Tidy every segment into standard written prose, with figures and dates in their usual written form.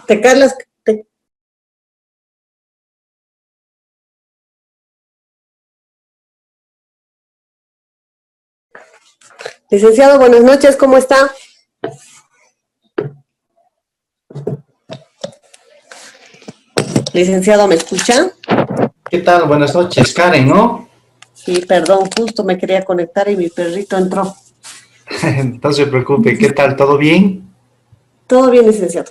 Te Carlas, licenciado, buenas noches, ¿cómo está? Licenciado, ¿me escucha? ¿Qué tal? Buenas noches, Karen, ¿no? Sí, perdón, justo me quería conectar y mi perrito entró. No se preocupe, ¿qué tal? ¿Todo bien? Todo bien, licenciado.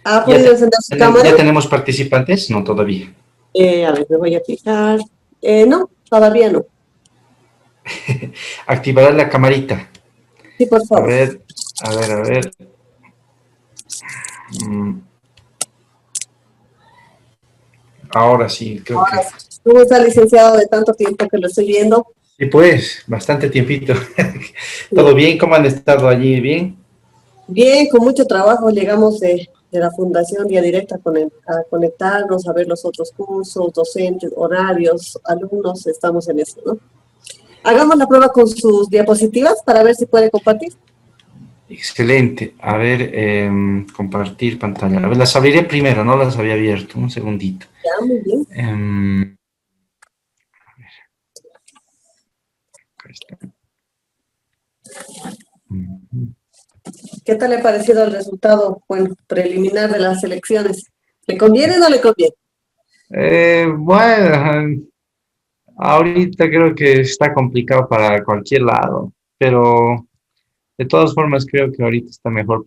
¿Ha ¿Ya, podido encender su cámara? ya tenemos participantes? No, todavía. A ver, me voy a fijar. No, todavía no. Activará la camarita. Sí, por A favor. ver, a ver, a ver. Mm, Ahora sí, creo Ahora que... sí. ¿Cómo está, licenciado, de tanto tiempo que lo estoy viendo? Sí, pues, bastante tiempito. ¿Todo Sí. bien? ¿Cómo han estado allí? ¿Bien? Bien, con mucho trabajo llegamos de la Fundación Vía Directa a conectarnos, a ver los otros cursos, docentes, horarios, alumnos, estamos en eso, ¿no? Hagamos la prueba con sus diapositivas para ver si puede compartir. Excelente. A ver, compartir pantalla. A ver, las abriré primero, no las había abierto. Un segundito. Ya, muy bien. Acá está. Ujú. ¿Qué tal le ha parecido el resultado, bueno, preliminar de las elecciones? ¿Le conviene o no le conviene? Bueno, ahorita creo que está complicado para cualquier lado, pero de todas formas creo que ahorita está mejor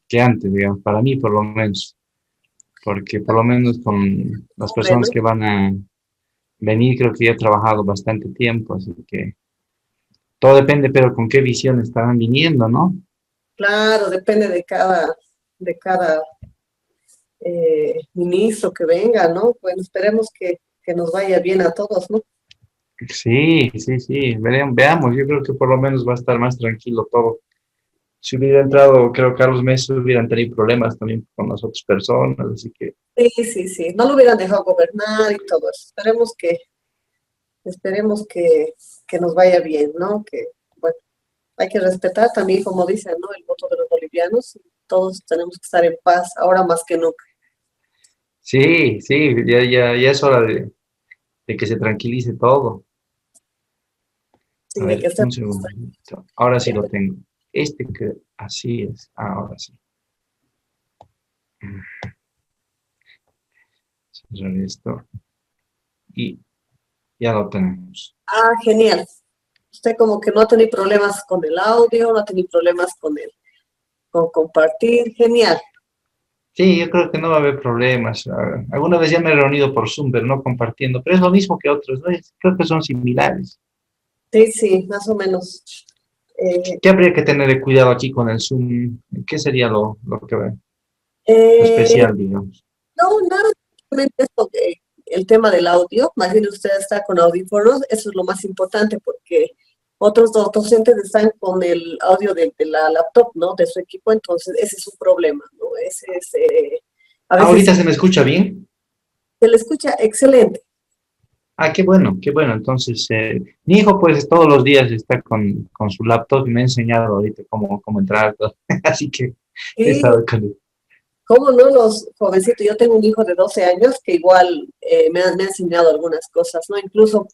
que antes, digamos, para mí por lo menos, porque por lo menos con las Bueno, personas que van a venir creo que ya he trabajado bastante tiempo, así que todo depende, pero con qué visión estarán viniendo, ¿no? claro, depende de cada ministro que venga, ¿no? Bueno, esperemos que nos vaya bien a todos, ¿no? Sí, sí, sí, veamos, yo creo que por lo menos va a estar más tranquilo todo. Si hubiera entrado, creo, Carlos Mesa, hubieran tenido problemas también con las otras personas, así que Sí, sí, sí, no lo hubieran dejado gobernar y todo eso. Esperemos que nos vaya bien, ¿no? Que, bueno, hay que respetar también, como dicen, ¿no? El voto de los bolivianos. Todos tenemos que estar en paz, ahora más que nunca. sí, sí, ya es hora de que se tranquilice todo. A Sí, de que ver, un estemos segundito. Ahora sí lo tranquilos. tengo. Que así es, ahora sí. Cerrar esto y ya lo tenemos. Ah, genial. Usted como que no ha tenido problemas con el audio, no ha tenido problemas con compartir. Genial. Sí, yo creo que no va a haber problemas. Alguna vez ya me he reunido por Zoom, pero no compartiendo, pero es lo mismo que otros, ¿no? Creo que son similares. Sí, sí, más o menos. ¿Qué habría que tener de cuidado aquí con el Zoom? ¿Qué sería lo que lo Eh, especial, digamos? no, nada, simplemente esto el tema del audio, más bien usted está con audífonos, eso es lo más importante porque otros docentes están con el audio de la laptop, ¿no? De su equipo, entonces ese es un problema, ¿no? Ese es, a veces Ahorita se me escucha bien. se le escucha excelente. Ah, qué bueno, qué bueno. Entonces, mi hijo pues todos los días está con su laptop y me ha enseñado ahorita cómo entrar, todo. Así que he Y estado con él. cómo no, los jovencitos, yo tengo un hijo de 12 años que igual me ha enseñado algunas cosas, ¿no? Incluso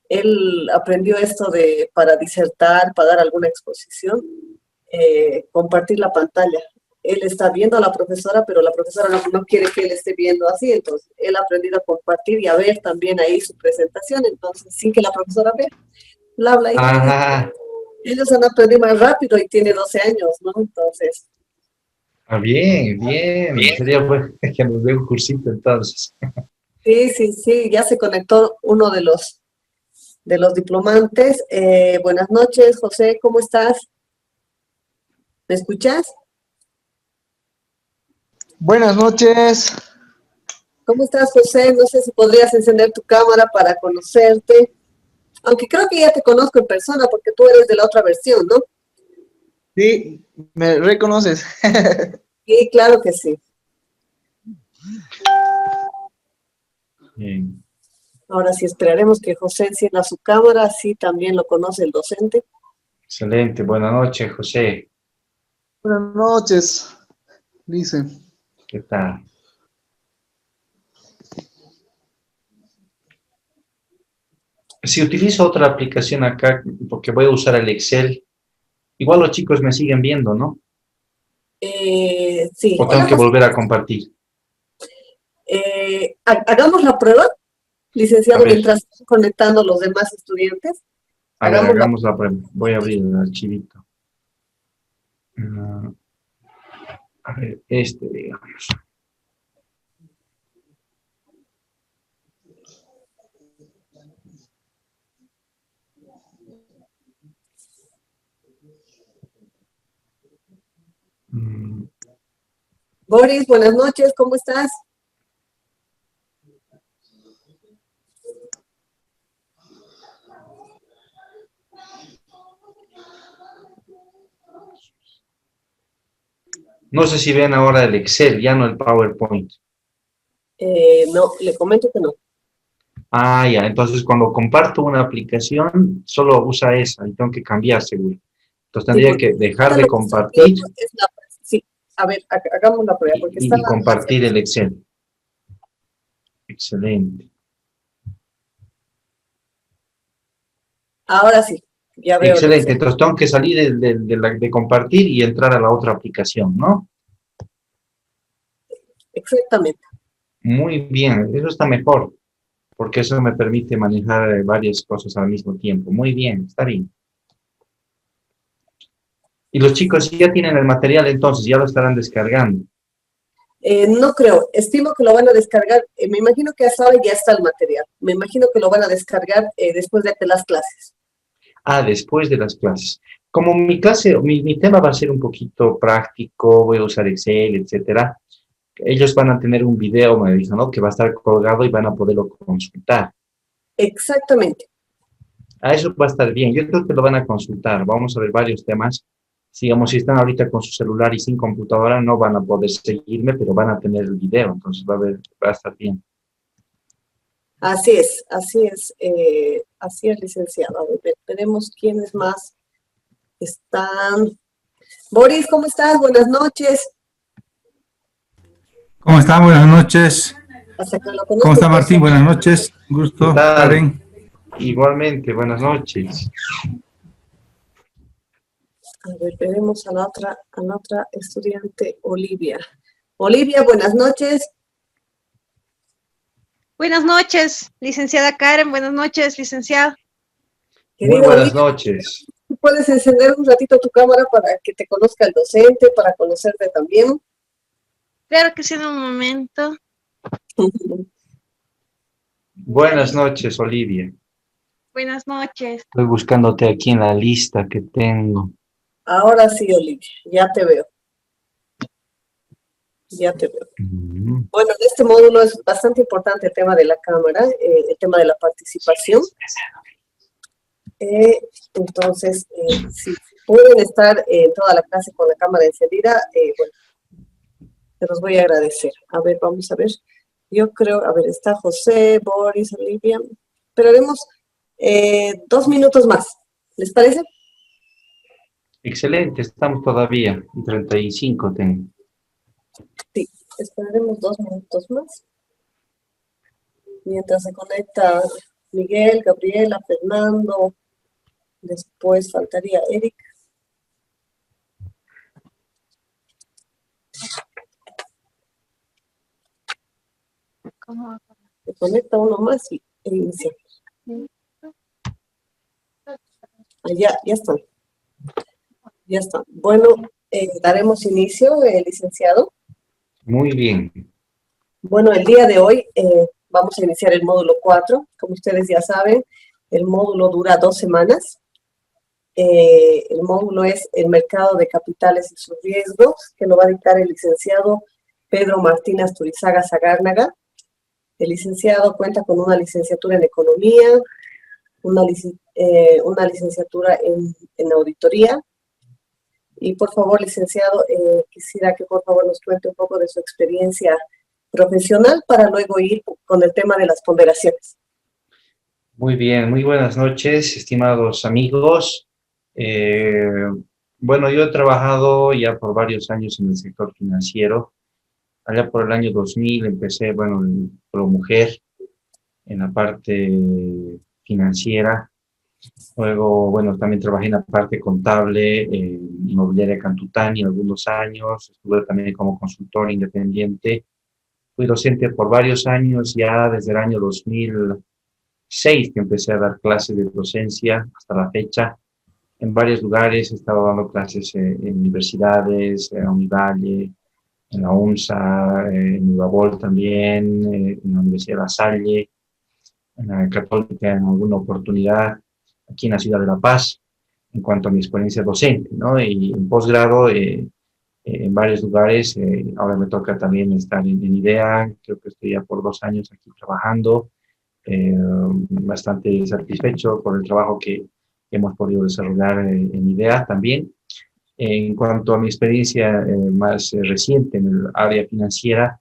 él aprendió esto para disertar, para dar alguna exposición, compartir la pantalla. Él está viendo a la profesora, pero la profesora no quiere que él esté viendo así, entonces él ha aprendido a compartir y a ver también ahí su presentación, entonces sin que la profesora vea, él habla ahí. Ah, Ellos han aprendido más rápido y tiene 12 años, ¿no? Entonces, bien, bien. Sería bueno que nos dé un cursito entonces. sí, sí, sí, ya se conectó uno de los diplomantes. Buenas noches, José, ¿cómo estás? ¿Me escuchas? Buenas noches. ¿Cómo estás, José? No sé si podrías encender tu cámara para conocerte. Aunque creo que ya te conozco en persona porque tú eres de la otra versión, ¿no? Sí, me reconoces. Sí, claro que sí. Bien, Ahora sí esperaremos que José encienda su cámara, así también lo conoce el docente. excelente. Buenas noches, José. Buenas noches, dice. ¿Qué tal? Si utilizo otra aplicación acá, porque voy a usar el Excel, igual los chicos me siguen viendo, ¿no? Sí, O tengo hola que José. volver a compartir. Hagamos la prueba, A licenciado, ver, mientras están conectando los demás estudiantes. Hagamos la hagamos la prueba. Voy a abrir el archivito. Ah, a ver, digamos. Mm, Boris, buenas noches, ¿cómo estás? No sé si ven ahora el Excel, ya no el PowerPoint. No, le comento que no. Ah, ya, entonces cuando comparto una aplicación, solo usa esa y tengo que cambiar seguro. Entonces Sí, tendría porque que dejar ahorita de lo que están viendo compartir es la... Sí, a ver, hagamos la prueba, porque está y la compartir el presentación. Excel. Excelente. Ahora sí, ya veo el Excelente. Excel. Entonces tengo que salir de compartir y entrar a la otra aplicación, ¿no? Exactamente. Muy bien, eso está mejor, porque eso me permite manejar varias cosas al mismo tiempo. Muy bien, está bien. Y los chicos ya tienen el material entonces, ya lo estarán descargando. No creo, estimo que lo van a descargar, me imagino que hasta ahora ya está el material, me imagino que lo van a descargar después de las clases. Ah, después de las clases. Como mi clase, mi tema va a ser un poquito práctico, voy a usar Excel, etcétera. Ellos van a tener un video, me dijo, ¿no? Que va a estar colgado y van a poderlo consultar. Exactamente. A eso va a estar bien. Yo creo que lo van a consultar. Vamos a ver varios temas. Digamos, si están ahorita con su celular y sin computadora, no van a poder seguirme, pero van a tener el video. Entonces va a estar bien. Así es, licenciado. A ver, veremos quiénes más están. Boris, ¿cómo estás? Buenas noches. ¿Cómo está? Buenas noches. Hasta que lo ¿Cómo conozco, está pues, Martín? Buenas noches. ¿Qué Gusto, tal? Karen. Igualmente, buenas noches. a ver, veremos a la otra estudiante, Olivia. Olivia, buenas noches. Buenas noches, licenciada Karen. Buenas noches, licenciado. Muy Querida buenas Olivia, noches. ¿tú puedes encender un ratito tu cámara para que te conozca el docente, para conocerte también? Claro que sí, en un momento. Buenas noches, Olivia. Buenas noches. Estoy buscándote aquí en la lista que tengo. Ahora sí, Olivia, ya te veo. Ya te veo. Mm. Bueno, en este módulo es bastante importante el tema de la cámara, el tema de la participación. Entonces, si pueden estar en toda la clase con la cámara encendida, bueno, te los voy a agradecer. A ver, vamos a ver. Yo creo, a ver, está José, Boris, Olivia. Esperaremos 2 minutos más. ¿Les parece? Excelente, estamos todavía en 35 tengo. Sí, esperaremos 2 minutos más. Mientras se conecta Miguel, Gabriela, Fernando, después faltaría Eric. ¿Cómo? Se conecta uno más y iniciamos. Ya están. Ya está. Bueno, daremos inicio, licenciado. Muy bien. Bueno, el día de hoy vamos a iniciar el módulo 4. Como ustedes ya saben, el módulo dura 2 semanas. El módulo es el mercado de capitales y sus riesgos, que lo va a dictar el licenciado Pedro Martínez Turizaga Sagárnaga. El licenciado cuenta con una licenciatura en Economía, una licenciatura en Auditoría. Y por favor, licenciado, quisiera que por favor nos cuente un poco de su experiencia profesional para luego ir con el tema de las ponderaciones. Muy bien, muy buenas noches, estimados amigos. Bueno, yo he trabajado ya por varios años en el sector financiero. Allá por el año 2000 empecé, bueno, en ProMujer, en la parte financiera. Luego, bueno, también trabajé en la parte contable, en inmobiliaria Cantutani algunos años. Estuve también como consultor independiente. Fui docente por varios años, ya desde el año 2006 que empecé a dar clases de docencia hasta la fecha. En varios lugares he estado dando clases en universidades, en Univalle, en la UNSA, en Udabol también, en la Universidad de La Salle, en la Católica en alguna oportunidad, aquí en la ciudad de La Paz, en cuanto a mi experiencia docente, ¿no? Y en posgrado, en varios lugares, ahora me toca también estar en IDEA, creo que estoy ya por 2 años aquí trabajando, bastante satisfecho por el trabajo que hemos podido desarrollar en IDEA también. En cuanto a mi experiencia más reciente en el área financiera,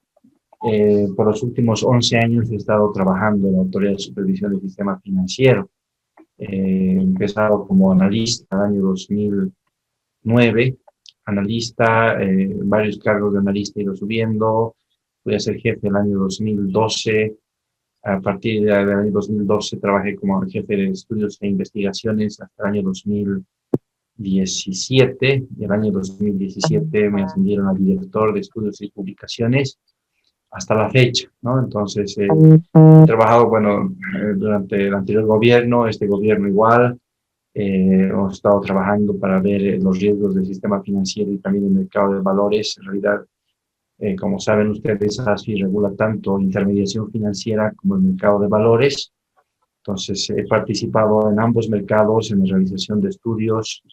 por los últimos 11 años he estado trabajando en la Autoridad de Supervisión del Sistema Financiero. He empezado como analista en el año 2009, analista, varios cargos de analista he ido subiendo, fui a ser jefe el año 2012. A partir del año 2012 trabajé como jefe de estudios e investigaciones hasta el año 2017. Y el año 2017 me ascendieron a director de estudios y publicaciones hasta la fecha, ¿no? Entonces, he trabajado, bueno, durante el anterior gobierno, este gobierno igual, hemos estado trabajando para ver los riesgos del sistema financiero y también el mercado de valores. En realidad, como saben ustedes, ASFI regula tanto intermediación financiera como el mercado de valores. Entonces, he participado en ambos mercados en la realización de estudios,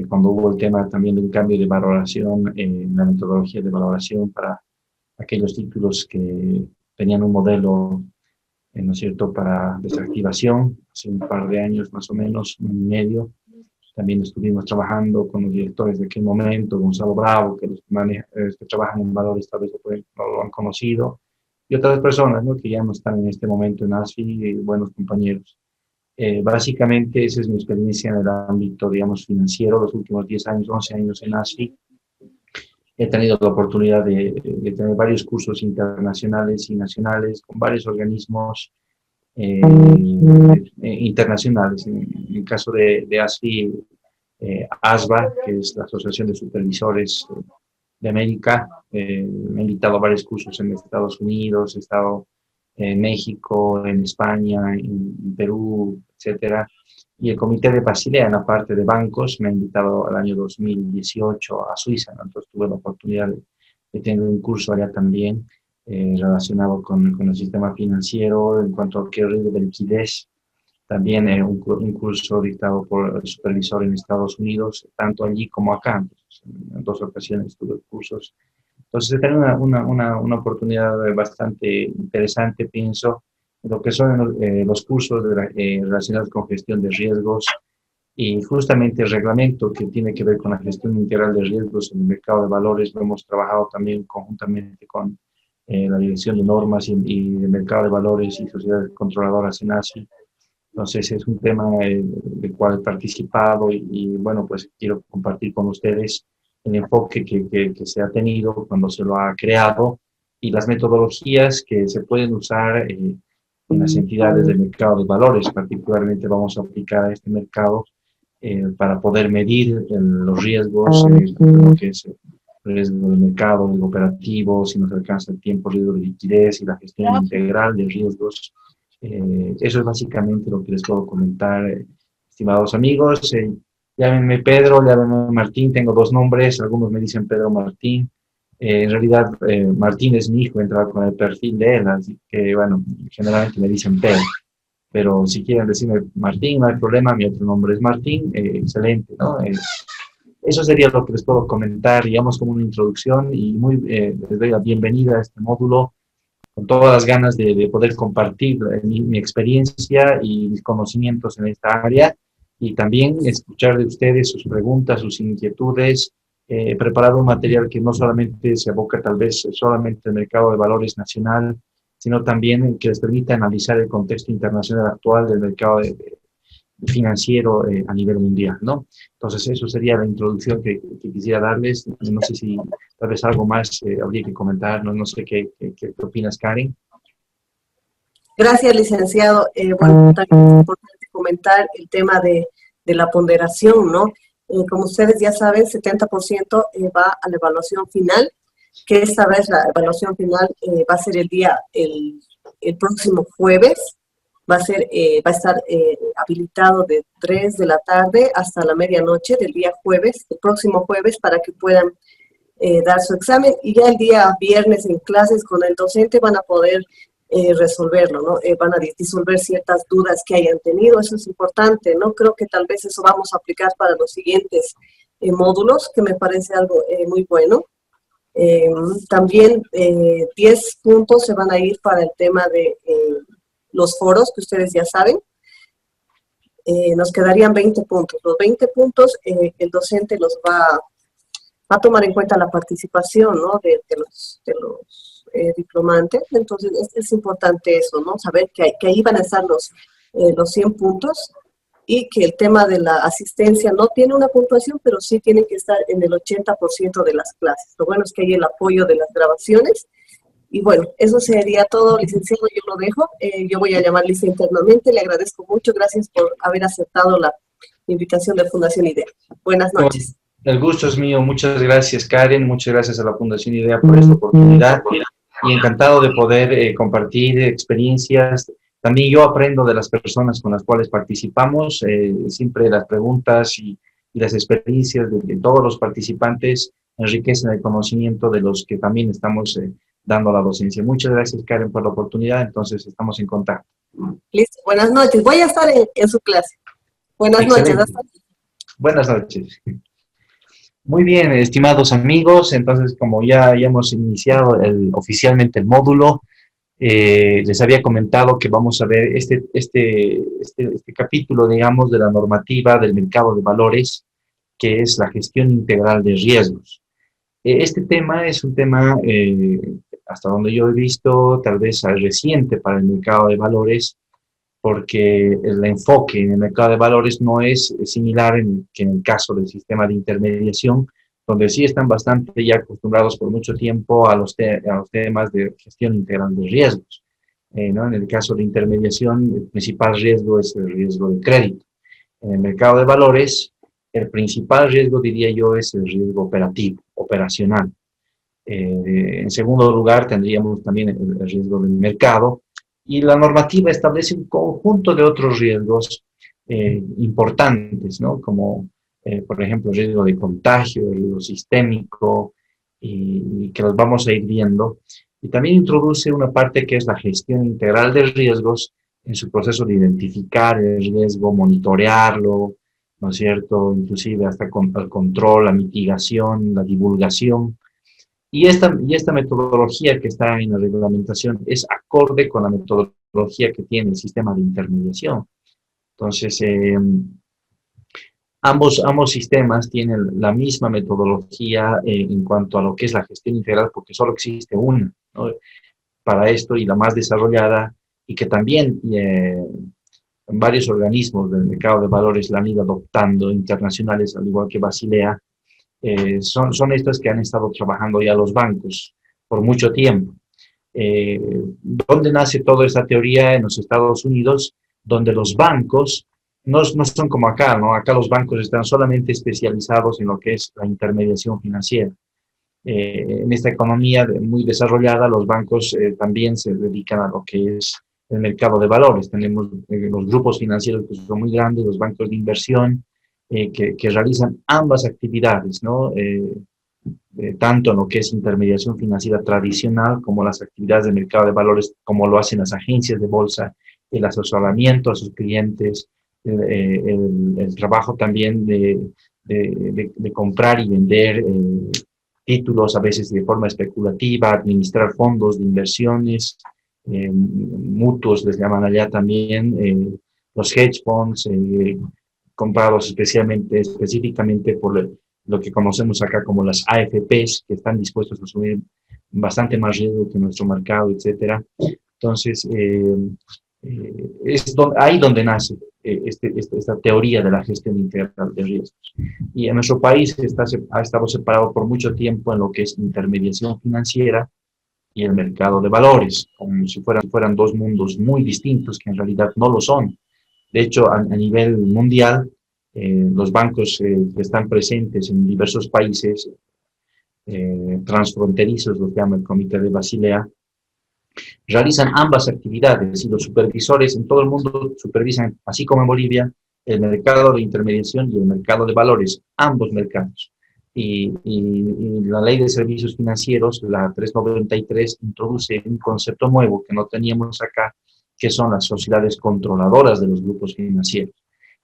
cuando hubo el tema también de un cambio de valoración en la metodología de valoración para aquellos títulos que tenían un modelo, ¿no es cierto?, para desactivación, hace un par de años más o menos, un año y medio. También estuvimos trabajando con los directores de aquel momento, Gonzalo Bravo, que los que trabajan en valores tal vez no lo han conocido, y otras personas, ¿no?, que ya no están en este momento en ASFI, buenos compañeros. Básicamente esa es mi experiencia en el ámbito, digamos, financiero, los últimos 10 años, 11 años en ASFI. He tenido la oportunidad de tener varios cursos internacionales y nacionales con varios organismos internacionales. En el caso de ASFI, ASBA, que es la Asociación de Supervisores de América, me ha invitado a varios cursos en Estados Unidos, he estado en México, en España, en Perú, etcétera. Y el Comité de Basilea, en la parte de bancos, me ha invitado al año 2018 a Suiza, ¿no? Entonces tuve la oportunidad de tener un curso allá también relacionado con el sistema financiero en cuanto a qué riesgo de liquidez. También un curso dictado por el supervisor en Estados Unidos, tanto allí como acá. Entonces, en 2 ocasiones tuve cursos. Entonces, he tenido una oportunidad bastante interesante, pienso, lo que son los cursos relacionados con gestión de riesgos y justamente el reglamento que tiene que ver con la gestión integral de riesgos en el mercado de valores. Lo hemos trabajado también conjuntamente con la Dirección de Normas y el Mercado de Valores y Sociedades Controladoras en ASFI. Entonces, es un tema del cual he participado y bueno, pues quiero compartir con ustedes el enfoque que se ha tenido cuando se lo ha creado y las metodologías que se pueden usar en las entidades del mercado de valores. Particularmente vamos a aplicar a este mercado para poder medir los riesgos, lo que es el riesgo del mercado, el operativo, si nos alcanza el tiempo, riesgo de liquidez y la gestión integral de riesgos. Eso es básicamente lo que les puedo comentar, estimados amigos. Llámenme Pedro, llámenme Martín, tengo 2 nombres, algunos me dicen Pedro Martín. En realidad, Martín es mi hijo, entraba con el perfil de él, así que, bueno, generalmente me dicen Pedro. Pero si quieren decirme Martín, no hay problema, mi otro nombre es Martín, excelente, ¿no? Eso sería lo que les puedo comentar, digamos, como una introducción y les doy la bienvenida a este módulo con todas las ganas de poder compartir mi experiencia y mis conocimientos en esta área y también escuchar de ustedes sus preguntas, sus inquietudes. He preparado un material que no solamente se aboca tal vez solamente al mercado de valores nacional, sino también que les permita analizar el contexto internacional actual del mercado financiero a nivel mundial, ¿no? Entonces, eso sería la introducción que quisiera darles. No sé si tal vez algo más habría que comentar, no sé qué opinas, Karen. Gracias, licenciado. Bueno, también es importante comentar el tema de la ponderación, ¿no? Como ustedes ya saben, 70% va a la evaluación final, que esta vez la evaluación final va a ser el próximo jueves. Va a estar habilitado de 3 de la tarde hasta la medianoche del día jueves, el próximo jueves, para que puedan dar su examen. Y ya el día viernes en clases con el docente van a poder resolverlo, ¿no? Van a disolver ciertas dudas que hayan tenido. Eso es importante, ¿no? Creo que tal vez eso vamos a aplicar para los siguientes módulos, que me parece algo muy bueno. También 10 puntos se van a ir para el tema de los foros, que ustedes ya saben. Nos quedarían 20 puntos. Los 20 puntos el docente los va a tomar en cuenta la participación, ¿no? de los diplomantes. Entonces es importante eso, ¿no? Saber que ahí van a estar los 100 puntos y que el tema de la asistencia no tiene una puntuación, pero sí tiene que estar en el 80% de las clases. Lo bueno es que hay el apoyo de las grabaciones. Y bueno, eso sería todo, licenciado, yo lo dejo. Yo voy a llamar Lisa internamente, le agradezco mucho, gracias por haber aceptado la invitación de Fundación IDEA. Buenas noches. El gusto es mío, muchas gracias, Karen, muchas gracias a la Fundación IDEA por esta oportunidad y encantado de poder compartir experiencias. También yo aprendo de las personas con las cuales participamos, siempre las preguntas y las experiencias de todos los participantes enriquecen el conocimiento de los que también estamos dando la docencia. Muchas gracias, Karen, por la oportunidad. Entonces, estamos en contacto. Listo. Buenas noches. Voy a estar en su clase. Buenas noches. Hasta... Buenas noches. Muy bien, estimados amigos. Entonces, como ya hemos iniciado oficialmente el módulo, les había comentado que vamos a ver este capítulo, digamos, de la normativa del mercado de valores, que es la gestión integral de riesgos. Este tema es un tema, hasta donde yo he visto, tal vez reciente para el mercado de valores, porque el enfoque en el mercado de valores no es similar que en el caso del sistema de intermediación, donde sí están bastante ya acostumbrados por mucho tiempo a los temas de gestión integral de riesgos, ¿no? En el caso de intermediación, el principal riesgo es el riesgo de crédito. En el mercado de valores, el principal riesgo, diría yo, es el riesgo operacional. En segundo lugar, tendríamos también el riesgo del mercado, y la normativa establece un conjunto de otros riesgos importantes, ¿no? Como, por ejemplo, el riesgo de contagio, el riesgo sistémico, y que los vamos a ir viendo. Y también introduce una parte que es la gestión integral de riesgos en su proceso de identificar el riesgo, monitorearlo, ¿no es cierto? Inclusive hasta el control, la mitigación, la divulgación. Y esta metodología que está en la reglamentación es acorde con la metodología que tiene el sistema de intermediación. Entonces, ambos sistemas tienen la misma metodología en cuanto a lo que es la gestión integral, porque solo existe una, ¿no? Para esto, y la más desarrollada, y que también varios organismos del mercado de valores la han ido adoptando, internacionales, al igual que Basilea, son estas que han estado trabajando ya los bancos por mucho tiempo. ¿Dónde nace toda esta teoría? En los Estados Unidos, donde los bancos no son como acá, ¿no? Acá los bancos están solamente especializados en lo que es la intermediación financiera. En esta economía muy desarrollada, los bancos también se dedican a lo que es el mercado de valores. Tenemos los grupos financieros que son muy grandes, los bancos de inversión, que realizan ambas actividades, ¿no? Tanto en lo que es intermediación financiera tradicional como las actividades de mercado de valores, como lo hacen las agencias de bolsa, el asesoramiento a sus clientes, el trabajo también de comprar y vender títulos, a veces de forma especulativa, administrar fondos de inversiones, mutuos les llaman allá también, los hedge funds, comprados específicamente por lo que conocemos acá como las AFPs, que están dispuestos a asumir bastante más riesgo que nuestro mercado, etcétera. Entonces, es ahí donde nace esta teoría de la gestión integral de riesgos. Y en nuestro país ha estado separado por mucho tiempo en lo que es intermediación financiera y el mercado de valores, como si fueran dos mundos muy distintos que en realidad no lo son. De hecho, a nivel mundial, los bancos que están presentes en diversos países transfronterizos, lo que llama el Comité de Basilea, realizan ambas actividades y los supervisores en todo el mundo supervisan, así como en Bolivia, el mercado de intermediación y el mercado de valores, ambos mercados. Y la Ley de Servicios Financieros, la 393, introduce un concepto nuevo que no teníamos acá, que son las sociedades controladoras de los grupos financieros.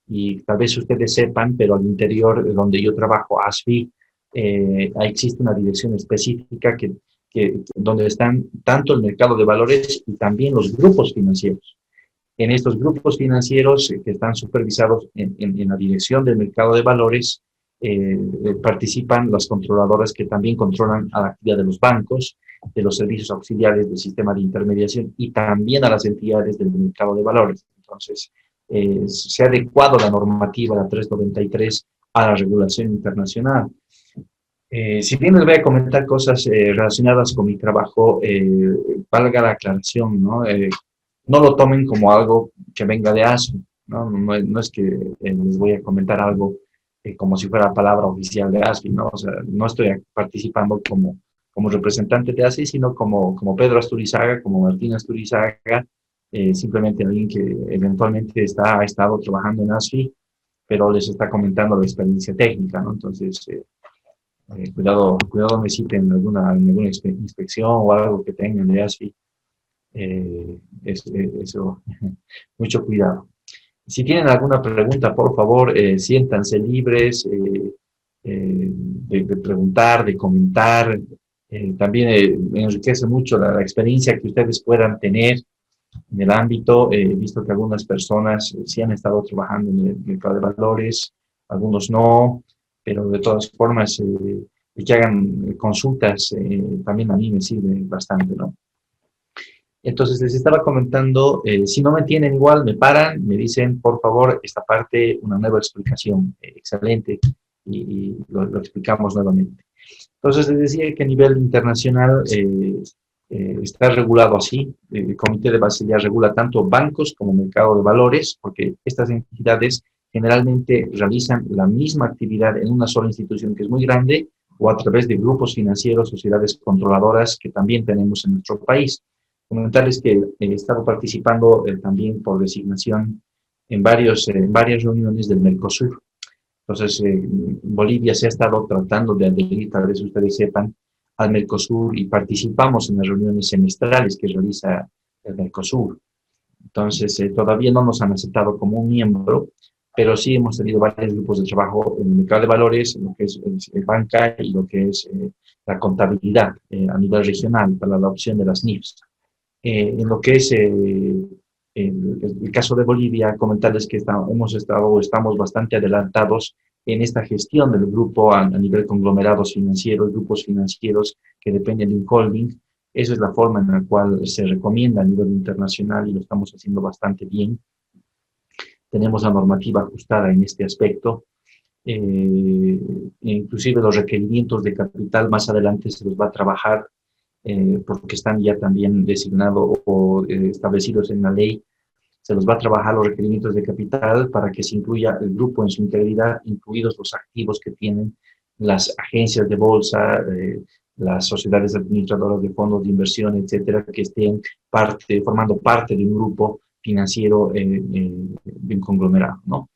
Y tal vez ustedes sepan, pero al interior de donde yo trabajo, ASFI, existe una dirección específica donde están tanto el mercado de valores y también los grupos financieros. En estos grupos financieros que están supervisados en la dirección del mercado de valores, participan las controladoras que también controlan a la actividad de los bancos, de los servicios auxiliares del sistema de intermediación y también a las entidades del mercado de valores. Entonces, se ha adecuado la normativa, la 393, a la regulación internacional. Si bien les voy a comentar cosas relacionadas con mi trabajo, valga la aclaración, ¿no? No lo tomen como algo que venga de ASFI, ¿no? No es que les voy a comentar algo como si fuera palabra oficial de ASFI, ¿no? O sea, no estoy participando como representante de ASFI, sino como Pedro Asturizaga, como Martín Asturizaga, simplemente alguien que eventualmente ha estado trabajando en ASFI, pero les está comentando la experiencia técnica, ¿no? Entonces, cuidado me citen en alguna inspección o algo que tengan de ASFI. Eso, mucho cuidado. Si tienen alguna pregunta, por favor, siéntanse libres de preguntar, de comentar. También me enriquece mucho la experiencia que ustedes puedan tener en el ámbito. He visto que algunas personas sí han estado trabajando en el mercado de valores, algunos no, pero de todas formas, que hagan consultas también a mí me sirve bastante, ¿no? Entonces les estaba comentando, si no me entienden igual, me paran, me dicen, por favor, esta parte, una nueva explicación, excelente, y lo explicamos nuevamente. Entonces les decía que a nivel internacional está regulado así. El Comité de Basilea regula tanto bancos como mercado de valores, porque estas entidades generalmente realizan la misma actividad en una sola institución que es muy grande, o a través de grupos financieros, sociedades controladoras que también tenemos en nuestro país. Comentarles que he estado participando también por designación en varias reuniones del Mercosur. Entonces, Bolivia se ha estado tratando de adherir, tal vez ustedes sepan, al Mercosur y participamos en las reuniones semestrales que realiza el Mercosur. Entonces, todavía no nos han aceptado como un miembro, pero sí hemos tenido varios grupos de trabajo en el mercado de valores, en lo que es banca y lo que es la contabilidad a nivel regional para la adopción de las NIFs. En lo que es el caso de Bolivia, comentarles que estamos bastante adelantados en esta gestión del grupo a nivel conglomerados financieros, grupos financieros que dependen de un holding. Esa es la forma en la cual se recomienda a nivel internacional y lo estamos haciendo bastante bien. Tenemos la normativa ajustada en este aspecto. Inclusive los requerimientos de capital más adelante se los va a trabajar porque están ya también designados o establecidos en la ley. Se los va a trabajar los requerimientos de capital para que se incluya el grupo en su integridad, incluidos los activos que tienen las agencias de bolsa, las sociedades administradoras de fondos de inversión, etcétera, que estén formando parte de un grupo financiero de un conglomerado, ¿no?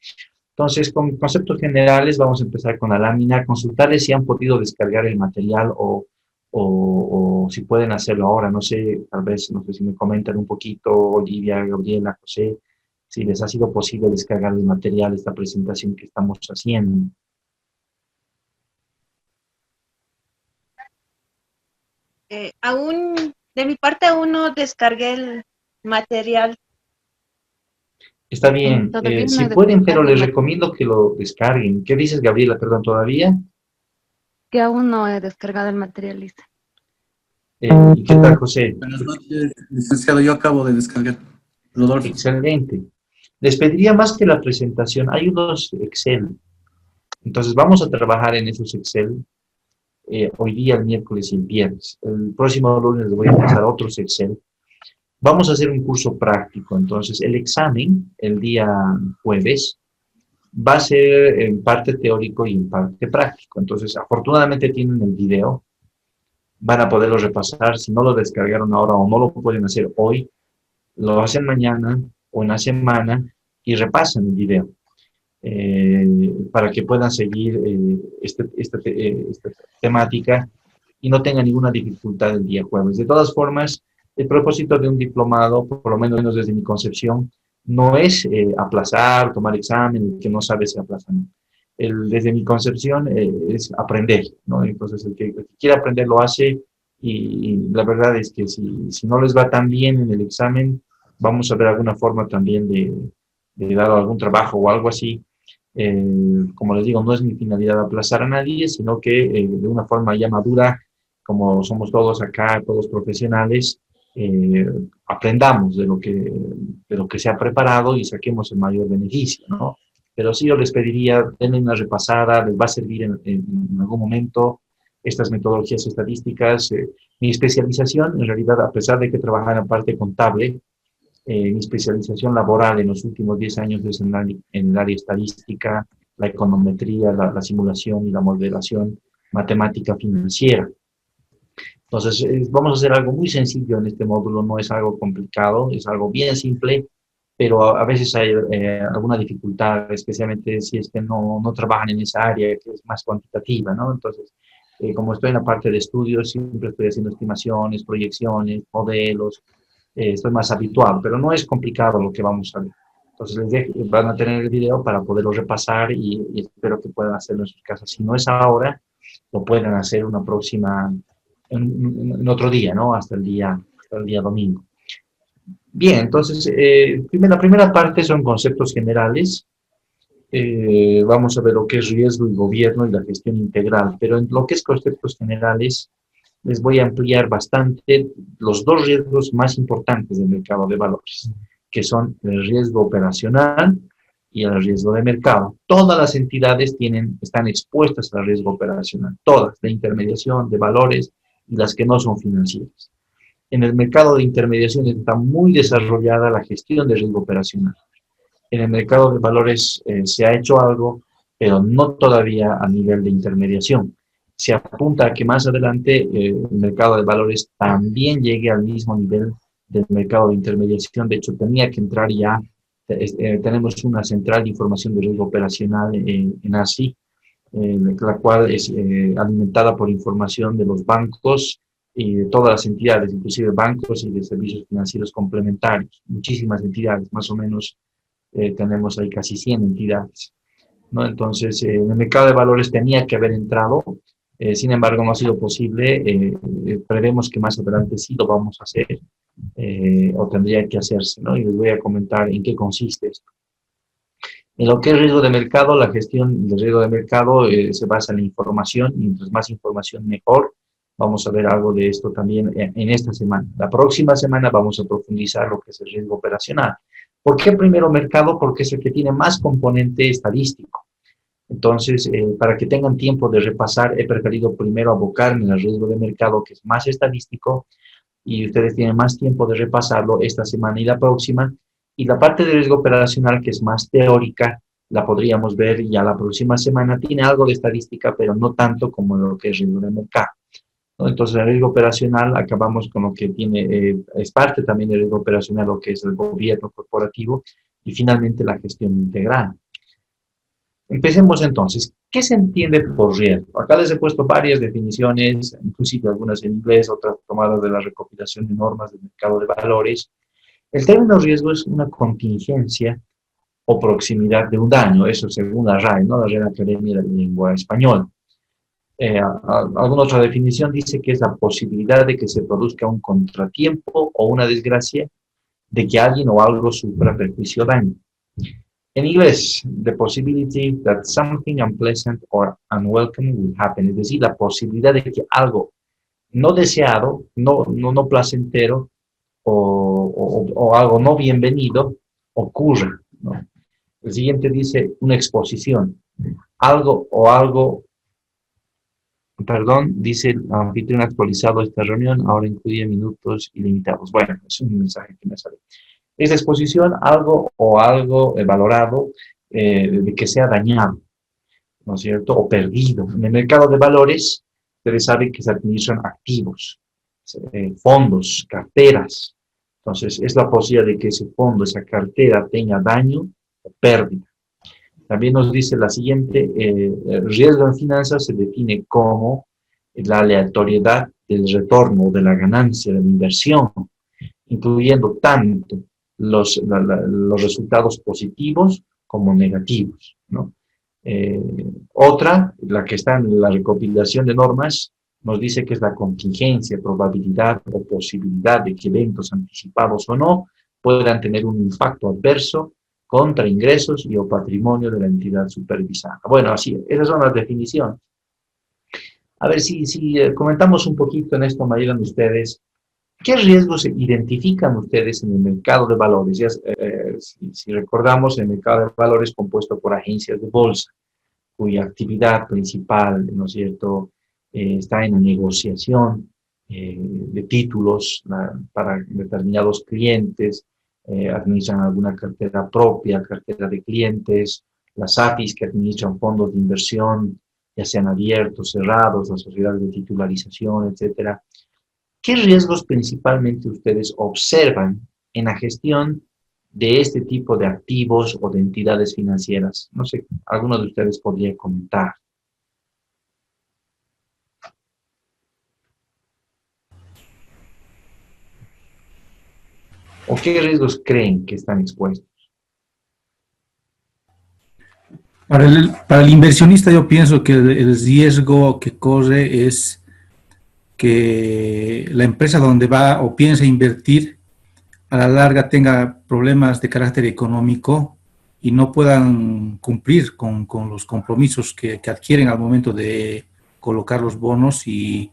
Entonces, con conceptos generales, vamos a empezar con la lámina. Consultarles si han podido descargar el material o si pueden hacerlo ahora. No sé, tal vez, no sé si me comentan un poquito, Olivia, Gabriela, José, si les ha sido posible descargar el material, esta presentación que estamos haciendo. De mi parte, aún no descargué el material. Está bien, Todavía si no pueden, pero les descargo. recomiendo que lo descarguen. ¿Qué dices, Gabriela? Perdón, ¿todavía? Que aún no he descargado el material, Lisa. ¿Y qué tal, José? Buenas noches, licenciado. Yo acabo de descargar. Rodolfo. Excelente. Les pediría más que la presentación, hay unos Excel. Entonces vamos a trabajar en esos Excel hoy día, el miércoles y el viernes. El próximo lunes les voy a pasar otros Excel. Vamos a hacer un curso práctico. Entonces el examen, el día jueves, va a ser en parte teórico y en parte práctico. Entonces, afortunadamente tienen el video, van a poderlo repasar. Si no lo descargaron ahora o no lo pueden hacer hoy, lo hacen mañana o en la semana y repasan el video para que puedan seguir esta temática y no tengan ninguna dificultad el día jueves. De todas formas, el propósito de un diplomado, por lo menos desde mi concepción, no es aplazar, tomar examen, el que no sabe se aplaza. No. Desde mi concepción es aprender, ¿no? Entonces el que quiere aprender lo hace y la verdad es que si no les va tan bien en el examen, vamos a ver alguna forma también de dar algún trabajo o algo así. Como les digo, no es mi finalidad aplazar a nadie, sino que de una forma ya madura, como somos todos acá, todos profesionales, aprendamos de lo que se ha preparado y saquemos el mayor beneficio, ¿no? Pero sí yo les pediría, denle una repasada, les va a servir en algún momento estas metodologías estadísticas. Mi especialización, en realidad, a pesar de que trabajo en la parte contable, mi especialización laboral en los últimos 10 años es en el área estadística, la econometría, la simulación y la modelación matemática financiera. Entonces, vamos a hacer algo muy sencillo en este módulo, no es algo complicado, es algo bien simple, pero a veces hay alguna dificultad, especialmente si es que no trabajan en esa área que es más cuantitativa, ¿no? Entonces, como estoy en la parte de estudios, siempre estoy haciendo estimaciones, proyecciones, modelos, estoy más habituado, pero no es complicado lo que vamos a ver. Entonces, van a tener el video para poderlo repasar y espero que puedan hacerlo en sus casas. Si no es ahora, lo pueden hacer una próxima, en otro día, ¿no? Hasta el día domingo. Bien, entonces, la primera parte son conceptos generales. Vamos a ver lo que es riesgo y gobierno y la gestión integral, pero en lo que es conceptos generales, les voy a ampliar bastante los dos riesgos más importantes del mercado de valores, que son el riesgo operacional y el riesgo de mercado. Todas las entidades están expuestas al riesgo operacional, todas, de intermediación, de valores y las que no son financieras. En el mercado de intermediación está muy desarrollada la gestión de riesgo operacional. En el mercado de valores se ha hecho algo, pero no todavía a nivel de intermediación. Se apunta a que más adelante el mercado de valores también llegue al mismo nivel del mercado de intermediación. De hecho, tenía que entrar ya. Tenemos una central de información de riesgo operacional en ASI, la cual es alimentada por información de los bancos y de todas las entidades, inclusive bancos y de servicios financieros complementarios. Muchísimas entidades, más o menos tenemos ahí casi 100 entidades, ¿no? Entonces, en el mercado de valores tenía que haber entrado, sin embargo, no ha sido posible. Prevemos que más adelante sí lo vamos a hacer, o tendría que hacerse, ¿no? Y les voy a comentar en qué consiste esto. En lo que es riesgo de mercado, la gestión del riesgo de mercado se basa en la información, y mientras más información mejor. Vamos a ver algo de esto también en esta semana. La próxima semana vamos a profundizar lo que es el riesgo operacional. ¿Por qué primero mercado? Porque es el que tiene más componente estadístico. Entonces, para que tengan tiempo de repasar, he preferido primero abocarme al riesgo de mercado, que es más estadístico, y ustedes tienen más tiempo de repasarlo esta semana y la próxima. Y la parte de riesgo operacional, que es más teórica, la podríamos ver ya la próxima semana. Tiene algo de estadística, pero no tanto como lo que es riesgo de mercado, ¿no? Entonces, el riesgo operacional, acabamos con lo que tiene, es parte también del riesgo operacional, lo que es el gobierno corporativo, y finalmente la gestión integral. Empecemos entonces. ¿Qué se entiende por riesgo? Acá les he puesto varias definiciones, inclusive algunas en inglés, otras tomadas de la recopilación de normas del mercado de valores. El término riesgo es una contingencia o proximidad de un daño, eso según la RAE, ¿no? La Real Academia de la Lengua Española. Alguna otra definición dice que es la posibilidad de que se produzca un contratiempo o una desgracia, de que alguien o algo sufra perjuicio o daño. En inglés, the possibility that something unpleasant or unwelcome will happen, es decir, la posibilidad de que algo no deseado, no placentero o algo no bienvenido ocurra, ¿no? El siguiente dice una exposición. Algo, perdón, dice el anfitrión actualizado de esta reunión, ahora incluye minutos ilimitados. Bueno, es un mensaje que me sale. Esta exposición, algo valorado de que sea dañado, ¿no es cierto? O perdido. En el mercado de valores, ustedes saben que se administran activos, fondos, carteras. Entonces, es la posibilidad de que ese fondo, esa cartera tenga daño o pérdida. También nos dice la siguiente, el riesgo en finanzas se define como la aleatoriedad del retorno de la ganancia de la inversión, incluyendo tanto los resultados positivos como negativos, ¿no? Otra, la que está en la recopilación de normas, nos dice que es la contingencia, probabilidad o posibilidad de que eventos anticipados o no puedan tener un impacto adverso contra ingresos y o patrimonio de la entidad supervisada. Bueno, así, esas son las definiciones. A ver si comentamos un poquito en esto, me ayudan ustedes. ¿Qué riesgos identifican ustedes en el mercado de valores? Ya, si recordamos, el mercado de valores es compuesto por agencias de bolsa, cuya actividad principal, ¿no es cierto?, está en la negociación de títulos para determinados clientes, administran alguna cartera propia, cartera de clientes, las AFIs que administran fondos de inversión, ya sean abiertos, cerrados, las sociedades de titularización, etcétera. ¿Qué riesgos principalmente ustedes observan en la gestión de este tipo de activos o de entidades financieras? No sé, alguno de ustedes podría comentar. ¿O qué riesgos creen que están expuestos? Para el inversionista yo pienso que el riesgo que corre es que la empresa donde va o piensa invertir a la larga tenga problemas de carácter económico y no puedan cumplir con los compromisos que adquieren al momento de colocar los bonos y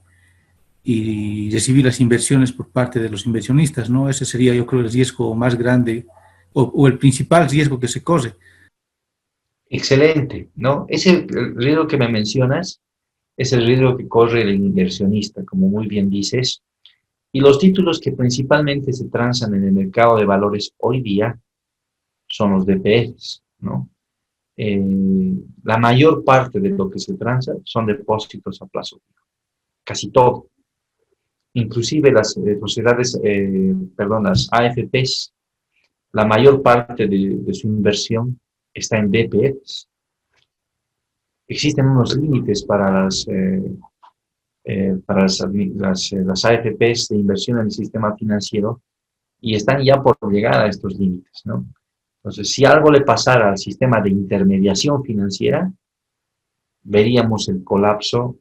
recibir las inversiones por parte de los inversionistas, ¿no? Ese sería, yo creo, el riesgo más grande o el principal riesgo que se corre. Excelente, ¿no? Ese riesgo que me mencionas es el riesgo que corre el inversionista, como muy bien dices. Y los títulos que principalmente se transan en el mercado de valores hoy día son los DPFs, ¿no? La mayor parte de lo que se transa son depósitos a plazo fijo, casi todo. Inclusive las sociedades, las AFPs, la mayor parte de su inversión está en DPFs. Existen unos límites para las AFPs de inversión en el sistema financiero y están ya por llegar a estos límites, ¿no? Entonces, si algo le pasara al sistema de intermediación financiera, veríamos el colapso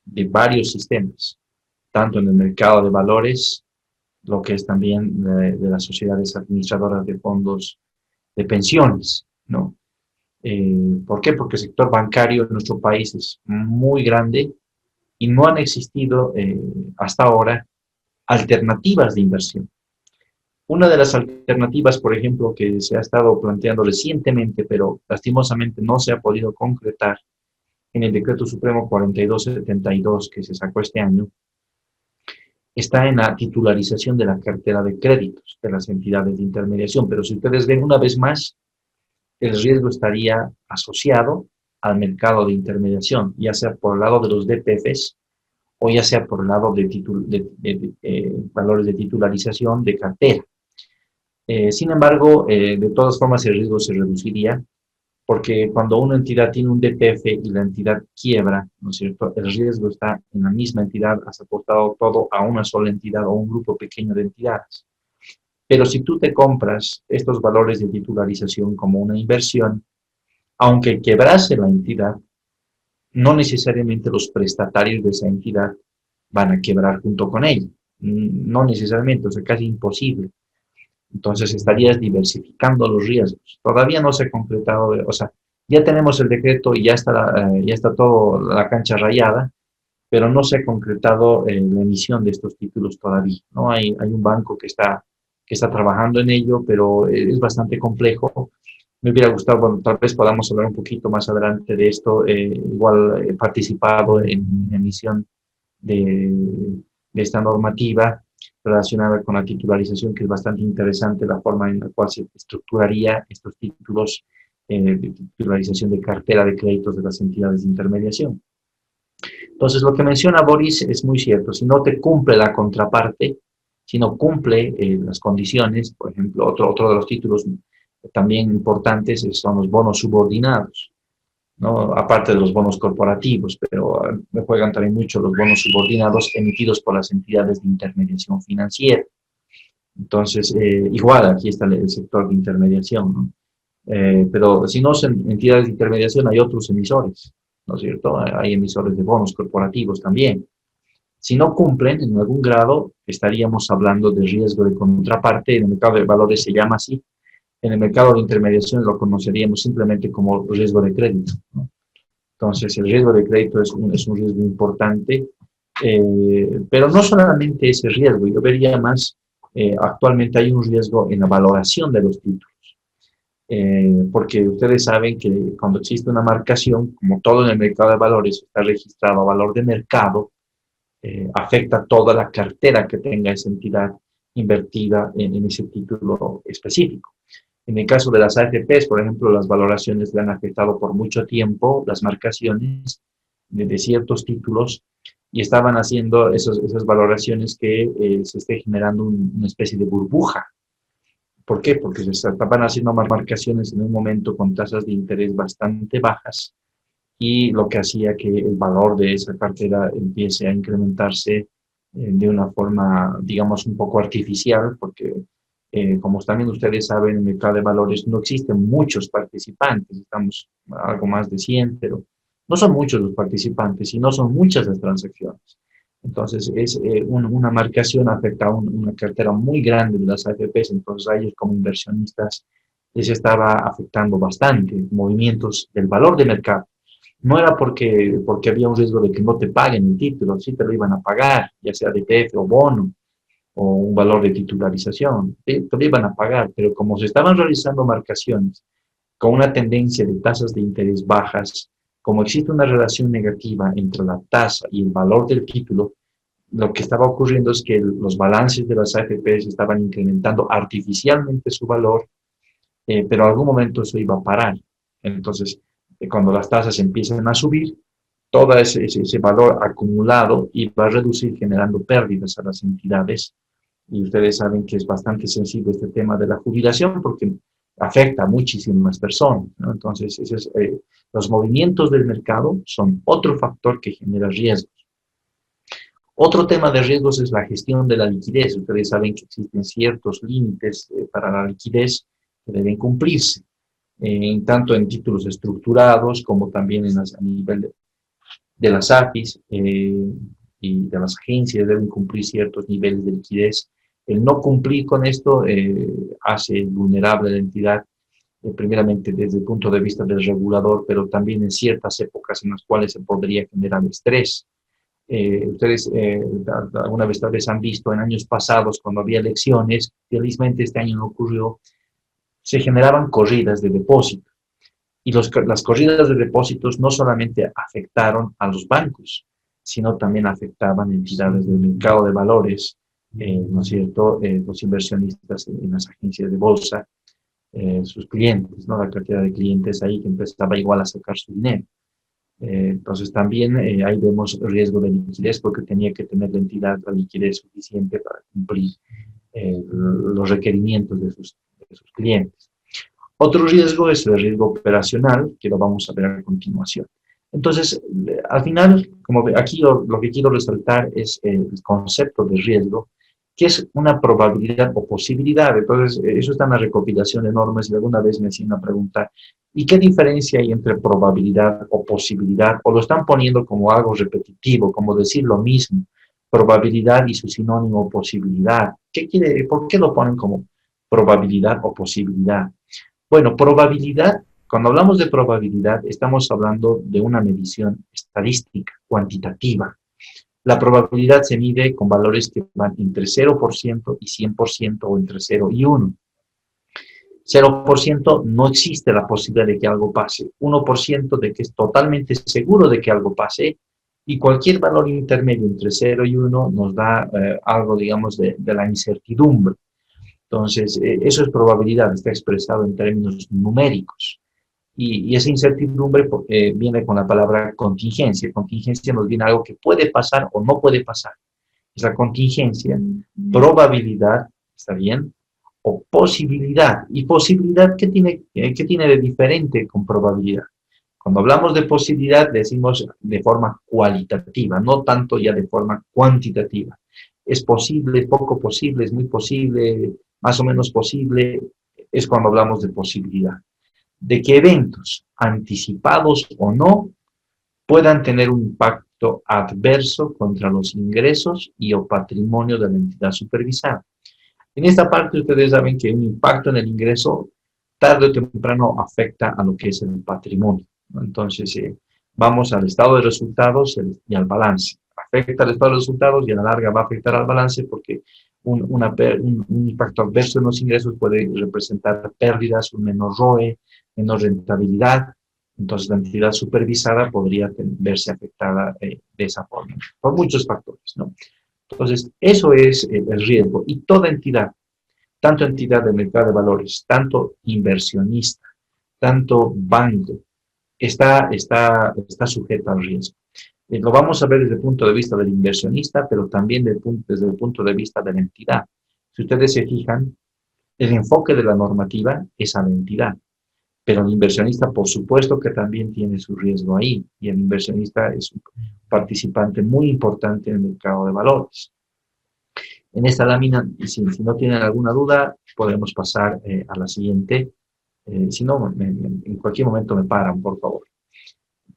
de varios sistemas, tanto en el mercado de valores, lo que es también de las sociedades administradoras de fondos de pensiones, ¿no? ¿Por qué? Porque el sector bancario en nuestro país es muy grande y no han existido hasta ahora alternativas de inversión. Una de las alternativas, por ejemplo, que se ha estado planteando recientemente, pero lastimosamente no se ha podido concretar en el Decreto Supremo 4272 que se sacó este año, está en la titularización de la cartera de créditos de las entidades de intermediación. Pero si ustedes ven una vez más, el riesgo estaría asociado al mercado de intermediación, ya sea por el lado de los DPFs o ya sea por el lado de valores de titularización de cartera. Sin embargo, de todas formas el riesgo se reduciría porque cuando una entidad tiene un DPF y la entidad quiebra, ¿no es cierto?, el riesgo está en la misma entidad, has aportado todo a una sola entidad o un grupo pequeño de entidades. Pero si tú te compras estos valores de titularización como una inversión, aunque quebrase la entidad, no necesariamente los prestatarios de esa entidad van a quebrar junto con ella. No necesariamente, o sea, casi imposible. Entonces estarías diversificando los riesgos. Todavía no se ha concretado, o sea, ya tenemos el decreto y ya está todo la cancha rayada, pero no se ha concretado la emisión de estos títulos todavía, ¿no? Hay un banco que está trabajando en ello, pero es bastante complejo Me hubiera gustado, bueno, tal vez podamos hablar un poquito más adelante de esto. Igual he participado en emisión de esta normativa relacionada con la titularización, que es bastante interesante la forma en la cual se estructuraría estos títulos de titularización de cartera de créditos de las entidades de intermediación. Entonces, lo que menciona Boris es muy cierto. Si no te cumple la contraparte, si no cumple las condiciones, por ejemplo, otro de los títulos también importantes son los bonos subordinados, ¿no? Aparte de los bonos corporativos, pero me juegan también mucho los bonos subordinados emitidos por las entidades de intermediación financiera. Entonces, igual aquí está el sector de intermediación, ¿no? Pero si no son entidades de intermediación, hay otros emisores, ¿no es cierto? Hay emisores de bonos corporativos también. Si no cumplen en algún grado, estaríamos hablando de riesgo de contraparte. En el mercado de valores se llama así. En el mercado de intermediación lo conoceríamos simplemente como riesgo de crédito, ¿no? Entonces, el riesgo de crédito es un riesgo importante, pero no solamente ese riesgo. Yo vería más, actualmente hay un riesgo en la valoración de los títulos. Porque ustedes saben que cuando existe una marcación, como todo en el mercado de valores está registrado a valor de mercado, afecta toda la cartera que tenga esa entidad invertida en ese título específico. En el caso de las AFPs, por ejemplo, las valoraciones le han afectado por mucho tiempo las marcaciones de ciertos títulos y estaban haciendo esas valoraciones que se esté generando una especie de burbuja. ¿Por qué? Porque se estaban haciendo más marcaciones en un momento con tasas de interés bastante bajas y lo que hacía que el valor de esa cartera empiece a incrementarse de una forma, digamos, un poco artificial, porque como también ustedes saben, en el mercado de valores no existen muchos participantes, estamos algo más de 100, pero no son muchos los participantes y no son muchas las transacciones. Entonces, una marcación afecta a una cartera muy grande de las AFPs, entonces a ellos como inversionistas les estaba afectando bastante movimientos del valor de mercado. No era porque había un riesgo de que no te paguen el título, sí te lo iban a pagar, ya sea de ETF o bono, o un valor de titularización, te lo iban a pagar, pero como se estaban realizando marcaciones con una tendencia de tasas de interés bajas, como existe una relación negativa entre la tasa y el valor del título, lo que estaba ocurriendo es que los balances de las AFPs estaban incrementando artificialmente su valor, pero en algún momento eso iba a parar. Entonces, cuando las tasas empiezan a subir, todo ese valor acumulado iba a reducir generando pérdidas a las entidades. Y ustedes saben que es bastante sensible este tema de la jubilación porque afecta a muchísimas personas, ¿no? Entonces, los movimientos del mercado son otro factor que genera riesgos. Otro tema de riesgos es la gestión de la liquidez. Ustedes saben que existen ciertos límites para la liquidez que deben cumplirse, tanto en títulos estructurados como también a nivel de las AFIs y de las agencias deben cumplir ciertos niveles de liquidez. El no cumplir con esto hace vulnerable a la entidad, primeramente desde el punto de vista del regulador, pero también en ciertas épocas en las cuales se podría generar estrés. Ustedes alguna vez tal vez han visto en años pasados cuando había elecciones, felizmente este año no ocurrió, se generaban corridas de depósito. Y las corridas de depósitos no solamente afectaron a los bancos, sino también afectaban entidades del mercado de valores, ¿no es cierto?, los inversionistas en las agencias de bolsa, sus clientes, ¿no?, la cantidad de clientes ahí que empezaba igual a sacar su dinero. Entonces también ahí vemos riesgo de liquidez porque tenía que tener la entidad la liquidez suficiente para cumplir los requerimientos de sus clientes. Otro riesgo es el riesgo operacional, que lo vamos a ver a continuación. Entonces, al final, como aquí lo que quiero resaltar es el concepto de riesgo, que es una probabilidad o posibilidad. Entonces, eso está en la recopilación de normas y alguna vez me hacían preguntar, ¿y qué diferencia hay entre probabilidad o posibilidad? O lo están poniendo como algo repetitivo, como decir lo mismo, probabilidad y su sinónimo posibilidad. ¿Por qué lo ponen como probabilidad o posibilidad? Bueno, probabilidad, cuando hablamos de probabilidad, estamos hablando de una medición estadística, cuantitativa. La probabilidad se mide con valores que van entre 0% y 100% o entre 0 y 1. 0% no existe la posibilidad de que algo pase. 1% de que es totalmente seguro de que algo pase. Y cualquier valor intermedio entre 0 y 1 nos da algo, digamos, de la incertidumbre. Entonces, eso es probabilidad, está expresado en términos numéricos. Y esa incertidumbre viene con la palabra contingencia. Contingencia nos viene algo que puede pasar o no puede pasar. Es la contingencia, probabilidad, ¿está bien? O posibilidad. ¿Y posibilidad qué tiene de diferente con probabilidad? Cuando hablamos de posibilidad, decimos de forma cualitativa, no tanto ya de forma cuantitativa. Es posible, poco posible, es muy posible, más o menos posible, es cuando hablamos de posibilidad. De que eventos, anticipados o no, puedan tener un impacto adverso contra los ingresos y o patrimonio de la entidad supervisada. En esta parte ustedes saben que un impacto en el ingreso tarde o temprano afecta a lo que es el patrimonio, ¿no? Entonces, vamos al estado de resultados y al balance. Afecta al estado de resultados y a la larga va a afectar al balance porque un impacto adverso en los ingresos puede representar pérdidas, un menor ROE, menor rentabilidad. Entonces, la entidad supervisada podría verse afectada de esa forma, por muchos factores, ¿no? Entonces, eso es el riesgo. Y toda entidad, tanto entidad de mercado de valores, tanto inversionista, tanto banco, está sujeta al riesgo. Lo vamos a ver desde el punto de vista del inversionista, pero también desde el punto de vista de la entidad. Si ustedes se fijan, el enfoque de la normativa es a la entidad, pero el inversionista, por supuesto que también tiene su riesgo ahí, y el inversionista es un participante muy importante en el mercado de valores. En esta lámina, si no tienen alguna duda, podemos pasar a la siguiente. Si no, en cualquier momento me paran, por favor.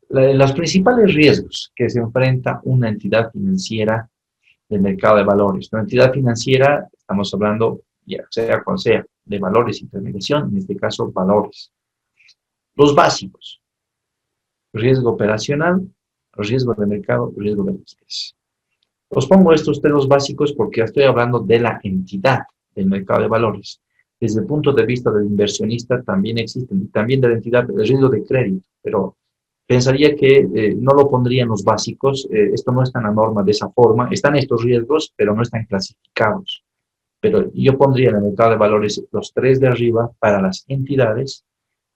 Los principales riesgos que se enfrenta una entidad financiera del mercado de valores. Una entidad financiera, estamos hablando, ya sea cual sea, de valores y intermediación, en este caso, valores. Los básicos: riesgo operacional, riesgo de mercado, riesgo de liquidez. Os pongo estos tres básicos porque estoy hablando de la entidad del mercado de valores. Desde el punto de vista del inversionista también existen, y también de la entidad, el riesgo de crédito, pero pensaría que no lo pondría en los básicos. Esto no está en la norma de esa forma. Están estos riesgos, pero no están clasificados. Pero yo pondría en el mercado de valores los tres de arriba para las entidades,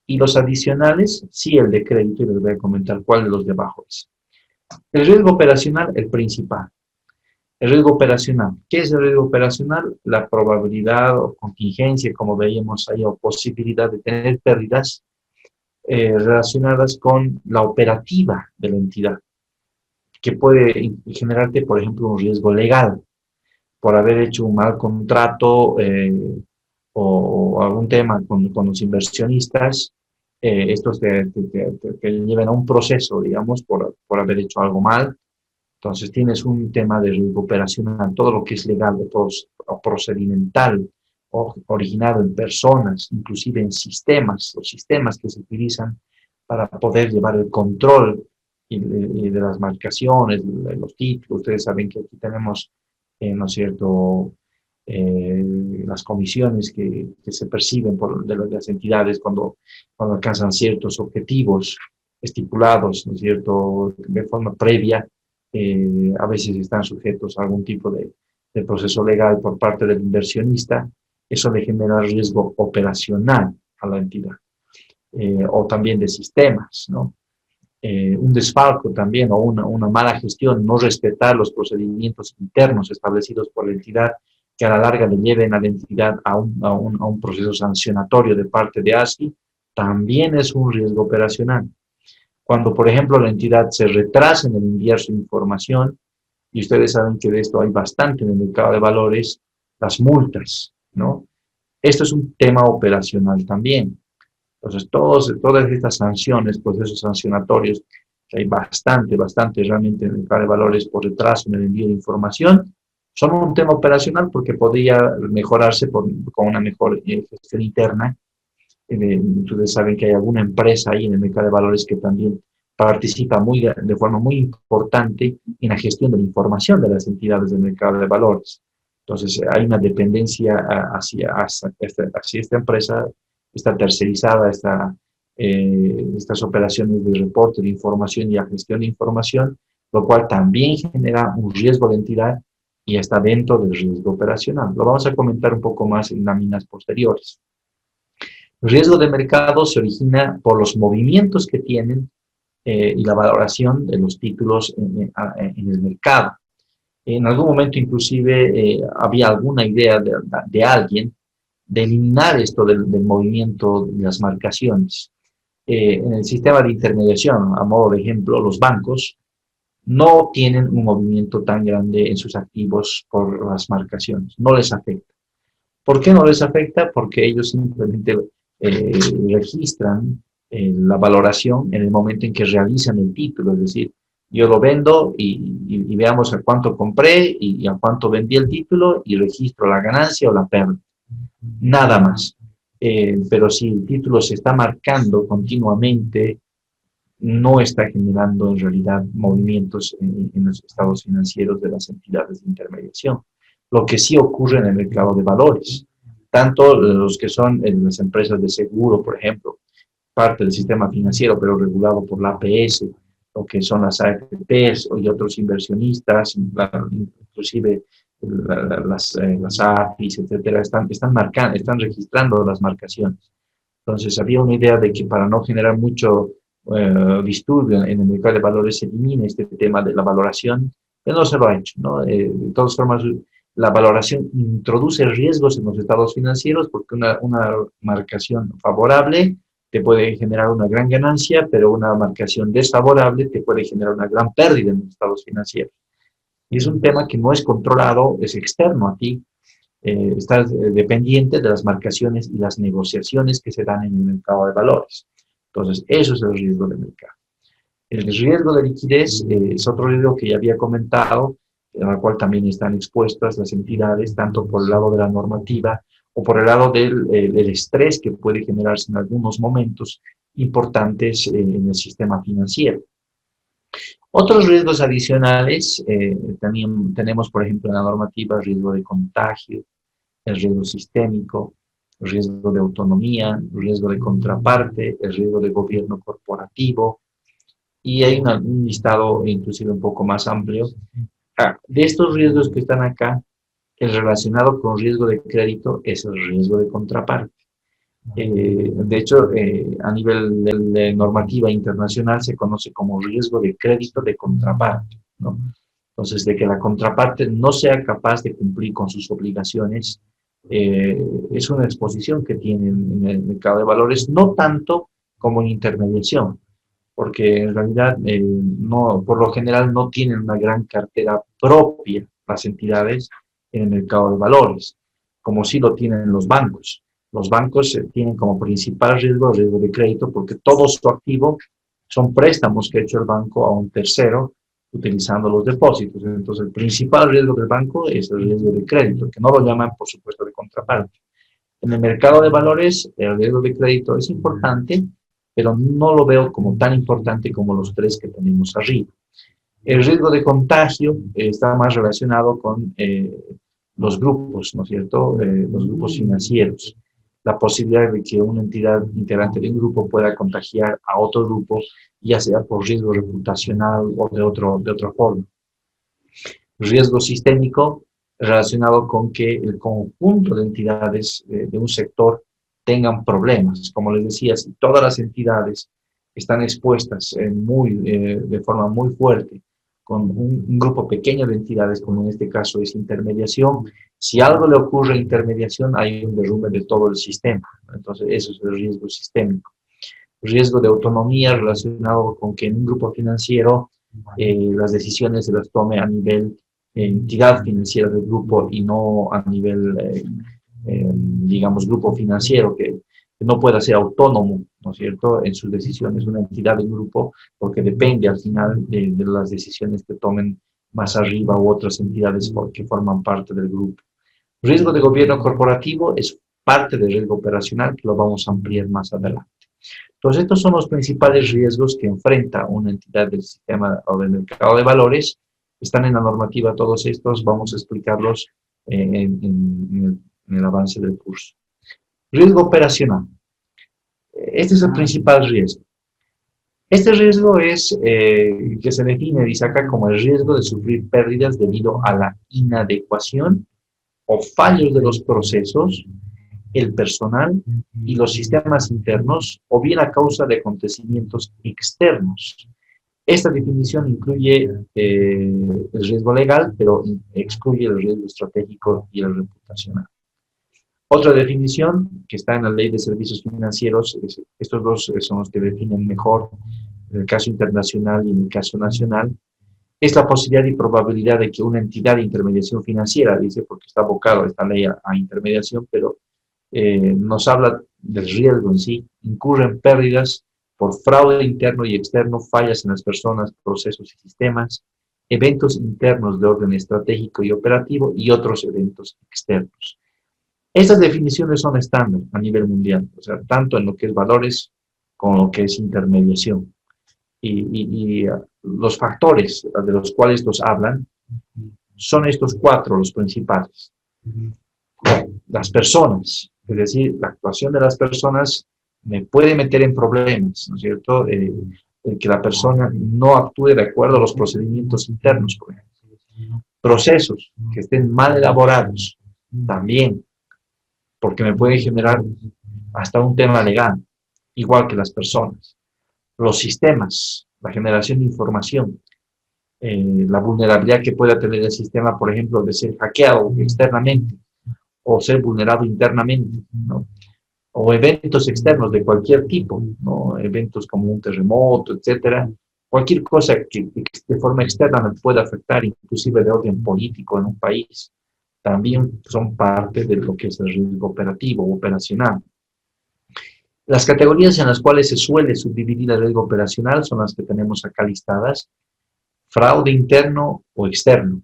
y los adicionales, sí, el de crédito, y les voy a comentar cuál de los de abajo es. El riesgo operacional, el principal. El riesgo operacional. ¿Qué es el riesgo operacional? La probabilidad o contingencia, como veíamos ahí, o posibilidad de tener pérdidas relacionadas con la operativa de la entidad, que puede generarte, por ejemplo, un riesgo legal por haber hecho un mal contrato o algún tema con los inversionistas. Estos te llevan a un proceso, digamos, por haber hecho algo mal. Entonces tienes un tema de riesgo operacional, todo lo que es legal o procedimental, originado en personas, inclusive en sistemas, los sistemas que se utilizan para poder llevar el control y de las marcaciones, de los títulos. Ustedes saben que aquí tenemos, ¿no es cierto?, las comisiones que se perciben de las entidades cuando alcanzan ciertos objetivos estipulados, ¿no es cierto?, de forma previa. A veces están sujetos a algún tipo de proceso legal por parte del inversionista. Eso le genera riesgo operacional a la entidad, o también de sistemas, ¿no? Un desfalco también, o una mala gestión, no respetar los procedimientos internos establecidos por la entidad, que a la larga le lleven a la entidad a un proceso sancionatorio de parte de ASFI, también es un riesgo operacional. Cuando, por ejemplo, la entidad se retrasa en el enviar su información, y ustedes saben que de esto hay bastante en el mercado de valores, las multas, ¿no? Esto es un tema operacional también. Entonces, todas estas sanciones, procesos sancionatorios, que hay bastante realmente en el mercado de valores por retraso en el envío de información, son un tema operacional porque podría mejorarse con una mejor gestión interna. Ustedes saben que hay alguna empresa ahí en el mercado de valores que también participa de forma muy importante en la gestión de la información de las entidades del mercado de valores. Entonces, hay una dependencia hacia esta empresa está tercerizada estas operaciones de reporte de información y la gestión de información, lo cual también genera un riesgo de entidad y está dentro del riesgo operacional. Lo vamos a comentar un poco más en láminas posteriores. El riesgo de mercado se origina por los movimientos que tienen y la valoración de los títulos en el mercado. En algún momento inclusive había alguna idea de alguien de eliminar esto del movimiento de las marcaciones. En el sistema de intermediación, a modo de ejemplo, los bancos no tienen un movimiento tan grande en sus activos por las marcaciones, no les afecta. ¿Por qué no les afecta? Porque ellos simplemente registran la valoración en el momento en que realizan el título, es decir, yo lo vendo y veamos a cuánto compré y a cuánto vendí el título y registro la ganancia o la pérdida. Nada más. Pero si el título se está marcando continuamente, no está generando en realidad movimientos en los estados financieros de las entidades de intermediación. Lo que sí ocurre en el mercado de valores, tanto los que son las empresas de seguro, por ejemplo, parte del sistema financiero, pero regulado por la APS, lo que son las AFPs y otros inversionistas, inclusive las AFIs, etcétera, están registrando las marcaciones. Entonces, había una idea de que para no generar mucho disturbio en el mercado de valores se elimine este tema de la valoración, pero no se lo ha hecho, ¿no? De todas formas, la valoración introduce riesgos en los estados financieros porque una marcación favorable te puede generar una gran ganancia, pero una marcación desfavorable te puede generar una gran pérdida en los estados financieros. Y es un tema que no es controlado, es externo a ti, estás dependiente de las marcaciones y las negociaciones que se dan en el mercado de valores. Entonces, eso es el riesgo de mercado. El riesgo de liquidez es otro riesgo que ya había comentado, al cual también están expuestas las entidades, tanto por el lado de la normativa o por el lado del estrés que puede generarse en algunos momentos importantes en el sistema financiero. Otros riesgos adicionales, también tenemos, por ejemplo, en la normativa el riesgo de contagio, el riesgo sistémico, el riesgo de autonomía, el riesgo de contraparte, el riesgo de gobierno corporativo, y hay un listado inclusive un poco más amplio. De estos riesgos que están acá, el relacionado con riesgo de crédito es el riesgo de contraparte. De hecho, a nivel de normativa internacional se conoce como riesgo de crédito de contraparte, ¿no? Entonces, de que la contraparte no sea capaz de cumplir con sus obligaciones, es una exposición que tienen en el mercado de valores, no tanto como en intermediación, porque en realidad por lo general no tienen una gran cartera propia las entidades en el mercado de valores, como sí lo tienen los bancos. Los bancos tienen como principal riesgo el riesgo de crédito porque todo su activo son préstamos que ha hecho el banco a un tercero utilizando los depósitos. Entonces, el principal riesgo del banco es el riesgo de crédito, que no lo llaman, por supuesto, de contraparte. En el mercado de valores, el riesgo de crédito es importante, pero no lo veo como tan importante como los tres que tenemos arriba. El riesgo de contagio está más relacionado con los grupos, ¿no es cierto? Los grupos financieros. La posibilidad de que una entidad integrante de un grupo pueda contagiar a otro grupo, ya sea por riesgo reputacional o de otra forma. Riesgo sistémico relacionado con que el conjunto de entidades de un sector tengan problemas. Como les decía, si todas las entidades están expuestas de forma muy fuerte con un grupo pequeño de entidades, como en este caso es intermediación, si algo le ocurre a intermediación, hay un derrumbe de todo el sistema. Entonces, eso es el riesgo sistémico. Riesgo de autonomía relacionado con que en un grupo financiero las decisiones se las tome a nivel entidad financiera del grupo y no a nivel, digamos, grupo financiero, que no pueda ser autónomo, ¿no es cierto?, en sus decisiones, una entidad del grupo, porque depende al final de las decisiones que tomen más arriba u otras entidades que forman parte del grupo. Riesgo de gobierno corporativo es parte del riesgo operacional, que lo vamos a ampliar más adelante. Entonces, estos son los principales riesgos que enfrenta una entidad del sistema o del mercado de valores. Están en la normativa todos estos, vamos a explicarlos en el avance del curso. Riesgo operacional. Este es el principal riesgo. Este riesgo es que se define, dice acá, como el riesgo de sufrir pérdidas debido a la inadecuación o fallos de los procesos, el personal y los sistemas internos, o bien a causa de acontecimientos externos. Esta definición incluye el riesgo legal, pero excluye el riesgo estratégico y el reputacional. Otra definición que está en la Ley de Servicios Financieros, estos dos son los que definen mejor en el caso internacional y en el caso nacional, es la posibilidad y probabilidad de que una entidad de intermediación financiera, dice, porque está abocado esta ley a intermediación, pero nos habla del riesgo en sí, incurre en pérdidas por fraude interno y externo, fallas en las personas, procesos y sistemas, eventos internos de orden estratégico y operativo y otros eventos externos. Estas definiciones son estándar a nivel mundial, o sea, tanto en lo que es valores como en lo que es intermediación. Y los factores de los cuales estos hablan son estos cuatro los principales. Las personas, es decir, la actuación de las personas me puede meter en problemas, ¿no es cierto? El que la persona no actúe de acuerdo a los procedimientos internos, por ejemplo. Procesos que estén mal elaborados, también, porque me puede generar hasta un tema legal, igual que las personas. Los sistemas, la generación de información, la vulnerabilidad que pueda tener el sistema, por ejemplo, de ser hackeado externamente o ser vulnerado internamente, ¿no? O eventos externos de cualquier tipo, ¿no? Eventos como un terremoto, etcétera. Cualquier cosa que de forma externa me pueda afectar, inclusive de orden político en un país, también son parte de lo que es el riesgo operativo o operacional. Las categorías en las cuales se suele subdividir el riesgo operacional son las que tenemos acá listadas: fraude interno o externo,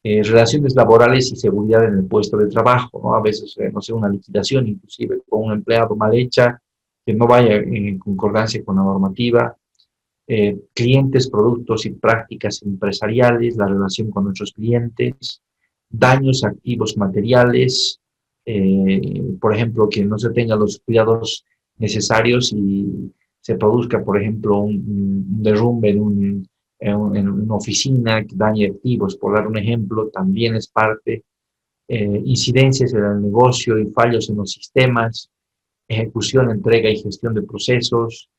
relaciones laborales y seguridad en el puesto de trabajo, ¿no? A veces, no sé, una liquidación inclusive con un empleado mal hecha, que no vaya en concordancia con la normativa, clientes, productos y prácticas empresariales, la relación con nuestros clientes, daños a activos materiales, por ejemplo, que no se tengan los cuidados necesarios y se produzca, por ejemplo, un derrumbe en una oficina que dañe activos, por dar un ejemplo, también es parte. Incidencias en el negocio y fallos en los sistemas, ejecución, entrega y gestión de procesos,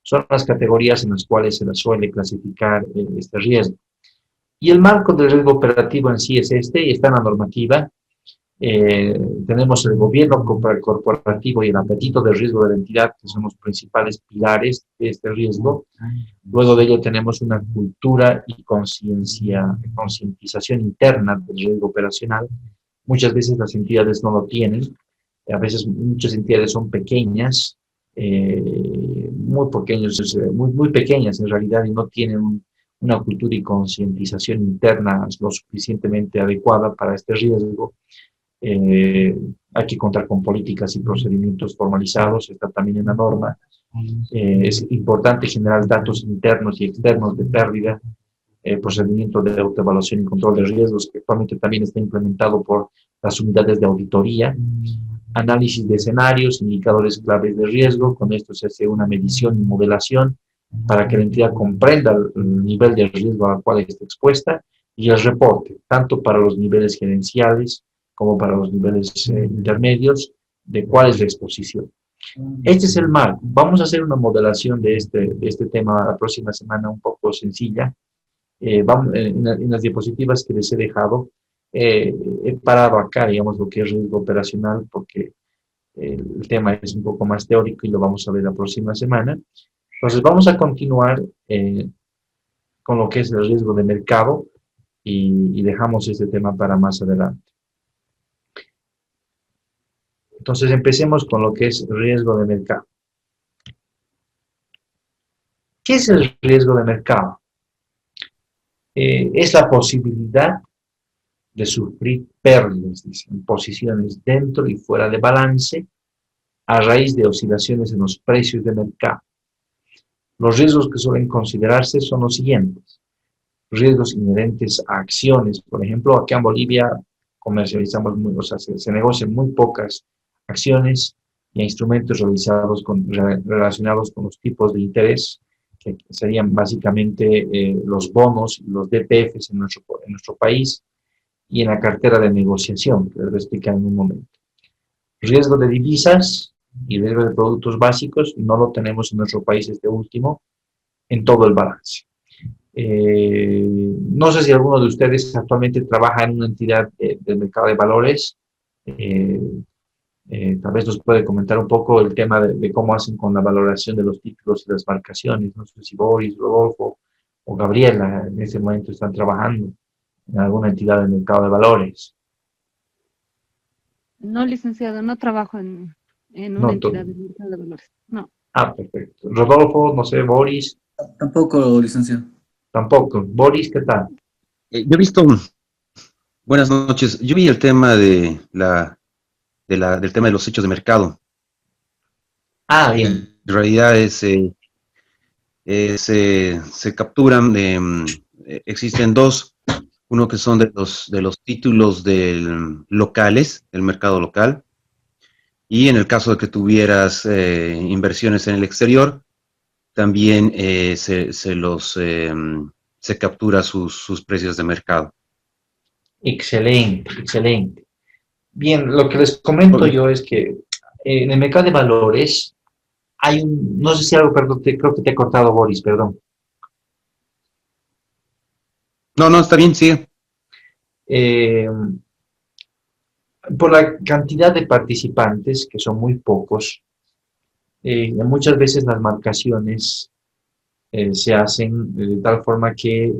son las categorías en las cuales se las suele clasificar este riesgo. Y el marco del riesgo operativo en sí es este, y está en la normativa. Tenemos el gobierno corporativo y el apetito de riesgo de la entidad, que son los principales pilares de este riesgo. Luego de ello tenemos una cultura y concientización interna del riesgo operacional. Muchas veces las entidades no lo tienen, a veces muchas entidades son pequeñas, muy pequeñas en realidad, y no tienen una cultura y concientización interna lo suficientemente adecuada para este riesgo. Hay que contar con políticas y procedimientos formalizados, está también en la norma. Es importante generar datos internos y externos de pérdida, procedimiento de autoevaluación y control de riesgos, que actualmente también está implementado por las unidades de auditoría, análisis de escenarios, indicadores claves de riesgo. Con esto se hace una medición y modelación para que la entidad comprenda el nivel de riesgo al cual está expuesta, y el reporte, tanto para los niveles gerenciales como para los niveles intermedios, de cuál es la exposición. Este es el marco. Vamos a hacer una modelación de este tema la próxima semana, un poco sencilla. En las diapositivas que les he dejado, he parado acá, digamos, lo que es riesgo operacional, porque el tema es un poco más teórico y lo vamos a ver la próxima semana. Entonces vamos a continuar con lo que es el riesgo de mercado y dejamos este tema para más adelante. Entonces empecemos con lo que es riesgo de mercado. ¿Qué es el riesgo de mercado? Es la posibilidad de sufrir pérdidas, en posiciones dentro y fuera de balance a raíz de oscilaciones en los precios de mercado. Los riesgos que suelen considerarse son los siguientes: riesgos inherentes a acciones. Por ejemplo, acá en Bolivia comercializamos, se negocian muy pocas acciones. y a instrumentos relacionados con los tipos de interés, que serían básicamente los bonos y los DPFs en nuestro país, y en la cartera de negociación, que les voy a explicar en un momento. Riesgo de divisas y riesgo de productos básicos no lo tenemos en nuestro país, este último, en todo el balance. No sé si alguno de ustedes actualmente trabaja en una entidad del mercado de valores. Tal vez nos puede comentar un poco el tema de cómo hacen con la valoración de los títulos y las marcaciones. No sé si Boris, Rodolfo o Gabriela en ese momento están trabajando en alguna entidad del mercado de valores. No, licenciado, no trabajo en No, una entidad de mercado de valores. No. Ah, perfecto. Rodolfo, no sé, Boris, Tampoco, licenciado. tampoco. Boris, ¿qué tal? Yo he visto, buenas noches, yo vi el tema del tema de los hechos de mercado. Ah, bien. En realidad se capturan, existen dos, uno que son de los títulos locales, del mercado local, y en el caso de que tuvieras inversiones en el exterior, también se captura sus precios de mercado. Excelente, excelente. Bien, lo que les comento yo es que en el mercado de valores hay no sé si algo, perdón, creo que te he cortado, Boris, perdón. No, está bien, sigue. Por la cantidad de participantes, que son muy pocos, muchas veces las marcaciones se hacen de tal forma que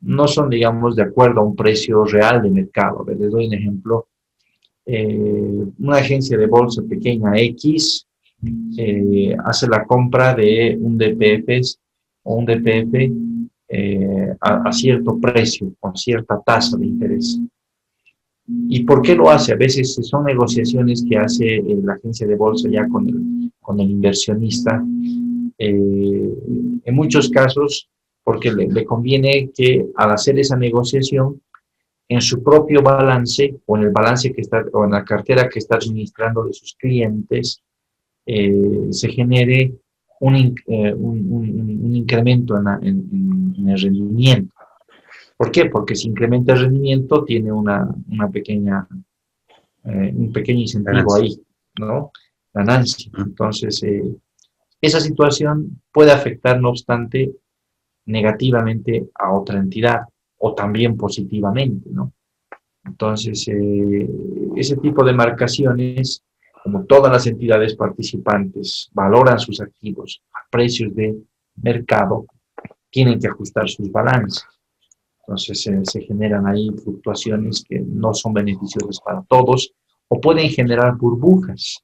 no son, digamos, de acuerdo a un precio real de mercado. A ver, les doy un ejemplo. Una agencia de bolsa pequeña X hace la compra de un DPF o un DPF a cierto precio, con cierta tasa de interés. ¿Y por qué lo hace? A veces son negociaciones que hace la agencia de bolsa ya con el inversionista. En muchos casos, porque le conviene que al hacer esa negociación, en su propio balance o en el balance o en la cartera que está administrando de sus clientes, se genere un incremento en el rendimiento. ¿Por qué? Porque si incrementa el rendimiento, tiene un pequeño incentivo ahí, ¿no? Ganancia. Entonces, esa situación puede afectar, no obstante, negativamente a otra entidad o también positivamente, ¿no? Entonces, ese tipo de marcaciones, como todas las entidades participantes valoran sus activos a precios de mercado, tienen que ajustar sus balances. Entonces, se generan ahí fluctuaciones que no son beneficiosas para todos o pueden generar burbujas.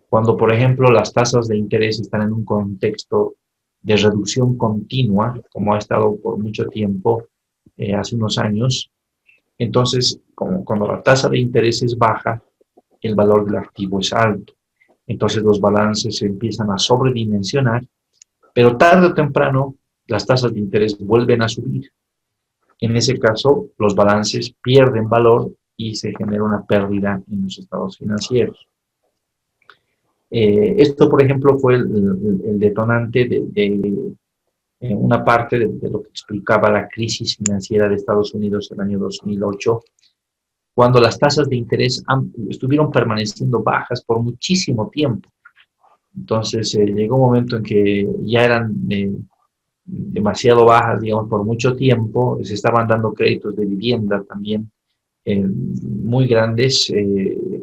Cuando, por ejemplo, las tasas de interés están en un contexto de reducción continua, como ha estado por mucho tiempo, hace unos años, entonces, cuando la tasa de interés es baja, el valor del activo es alto. Entonces, los balances se empiezan a sobredimensionar, pero tarde o temprano las tasas de interés vuelven a subir. En ese caso, los balances pierden valor y se genera una pérdida en los estados financieros. Esto, por ejemplo, fue el detonante de una parte de lo que explicaba la crisis financiera de Estados Unidos en el año 2008, cuando las tasas de interés estuvieron permaneciendo bajas por muchísimo tiempo. Entonces, llegó un momento en que ya eran demasiado bajas, digamos, por mucho tiempo. Se estaban dando créditos de vivienda también muy grandes,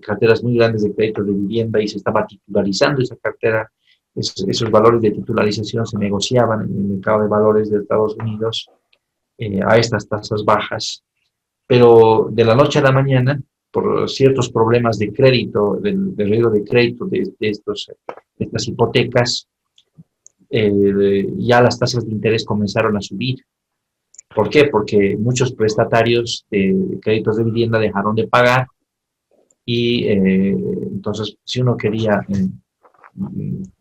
carteras muy grandes de créditos de vivienda, y se estaba titularizando esa cartera. Esos valores de titularización se negociaban en el mercado de valores de Estados Unidos a estas tasas bajas, pero de la noche a la mañana, por ciertos problemas de crédito, del riesgo de crédito de estas hipotecas, ya las tasas de interés comenzaron a subir. ¿Por qué? Porque muchos prestatarios de créditos de vivienda dejaron de pagar y entonces si uno quería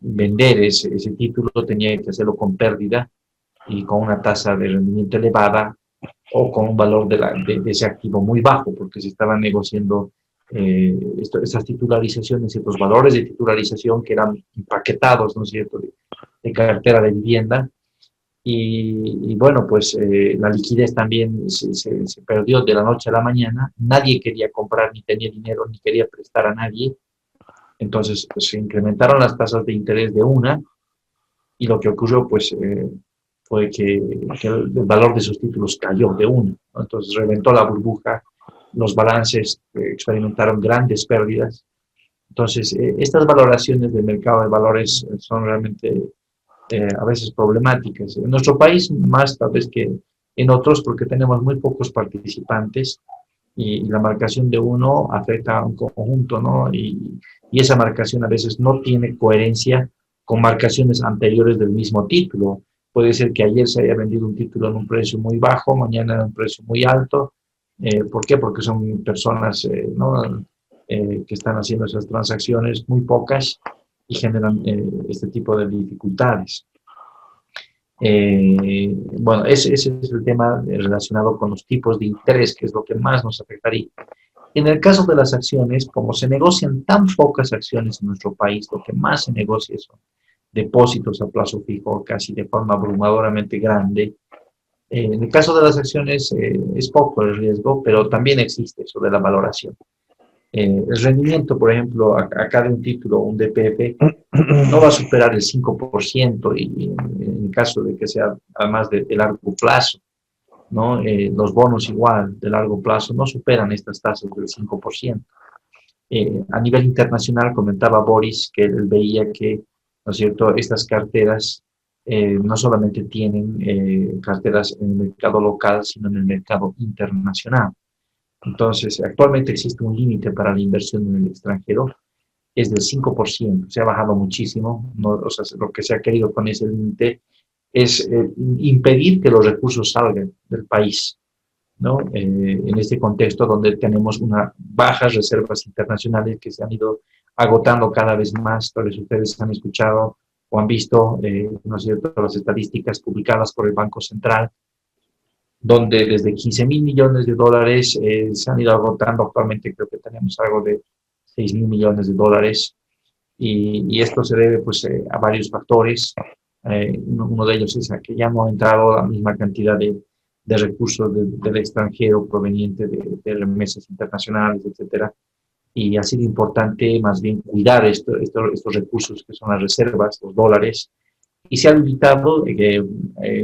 vender ese título tenía que hacerlo con pérdida y con una tasa de rendimiento elevada o con un valor de ese activo muy bajo, porque se estaban negociando estas titularizaciones y los valores de titularización que eran empaquetados, ¿no es cierto?, de cartera de vivienda. Y bueno, pues la liquidez también se perdió de la noche a la mañana. Nadie quería comprar, ni tenía dinero, ni quería prestar a nadie. Entonces, pues, se incrementaron las tasas de interés de una, y lo que ocurrió, pues, fue que el valor de esos títulos cayó de una, ¿no? Entonces, reventó la burbuja, los balances experimentaron grandes pérdidas. Entonces, estas valoraciones del mercado de valores son realmente a veces problemáticas. En nuestro país, más tal vez que en otros, porque tenemos muy pocos participantes, y la marcación de uno afecta a un conjunto, ¿no? Y esa marcación a veces no tiene coherencia con marcaciones anteriores del mismo título. Puede ser que ayer se haya vendido un título en un precio muy bajo, mañana en un precio muy alto. ¿Por qué? Porque son personas, ¿no?, que están haciendo esas transacciones, muy pocas, y generan este tipo de dificultades. Bueno, ese es el tema relacionado con los tipos de interés, que es lo que más nos afectaría. En el caso de las acciones, como se negocian tan pocas acciones en nuestro país, lo que más se negocia son depósitos a plazo fijo, casi de forma abrumadoramente grande. En el caso de las acciones es poco el riesgo, pero también existe eso de la valoración. El rendimiento, por ejemplo, acá de un título, un DPF, no va a superar el 5%, y en el caso de que sea además de largo plazo, ¿no? Los bonos igual de largo plazo no superan estas tasas del 5%. A nivel internacional, comentaba Boris que él veía que, ¿no es cierto?, estas carteras no solamente tienen carteras en el mercado local, sino en el mercado internacional. Entonces, actualmente existe un límite para la inversión en el extranjero, es del 5%, se ha bajado muchísimo, ¿no? O sea, lo que se ha querido con ese límite es impedir que los recursos salgan del país, ¿no? En este contexto donde tenemos unas bajas reservas internacionales que se han ido agotando cada vez más. Tal vez ustedes han escuchado o han visto, ¿no es cierto?, las estadísticas publicadas por el Banco Central, donde desde 15.000 millones de dólares se han ido agotando. Actualmente creo que tenemos algo de 6.000 millones de dólares, y esto se debe, pues, a varios factores. Uno de ellos es a que ya no ha entrado la misma cantidad de recursos del extranjero proveniente de remesas internacionales, etcétera, y ha sido importante más bien cuidar estos recursos que son las reservas, los dólares, y se ha limitado,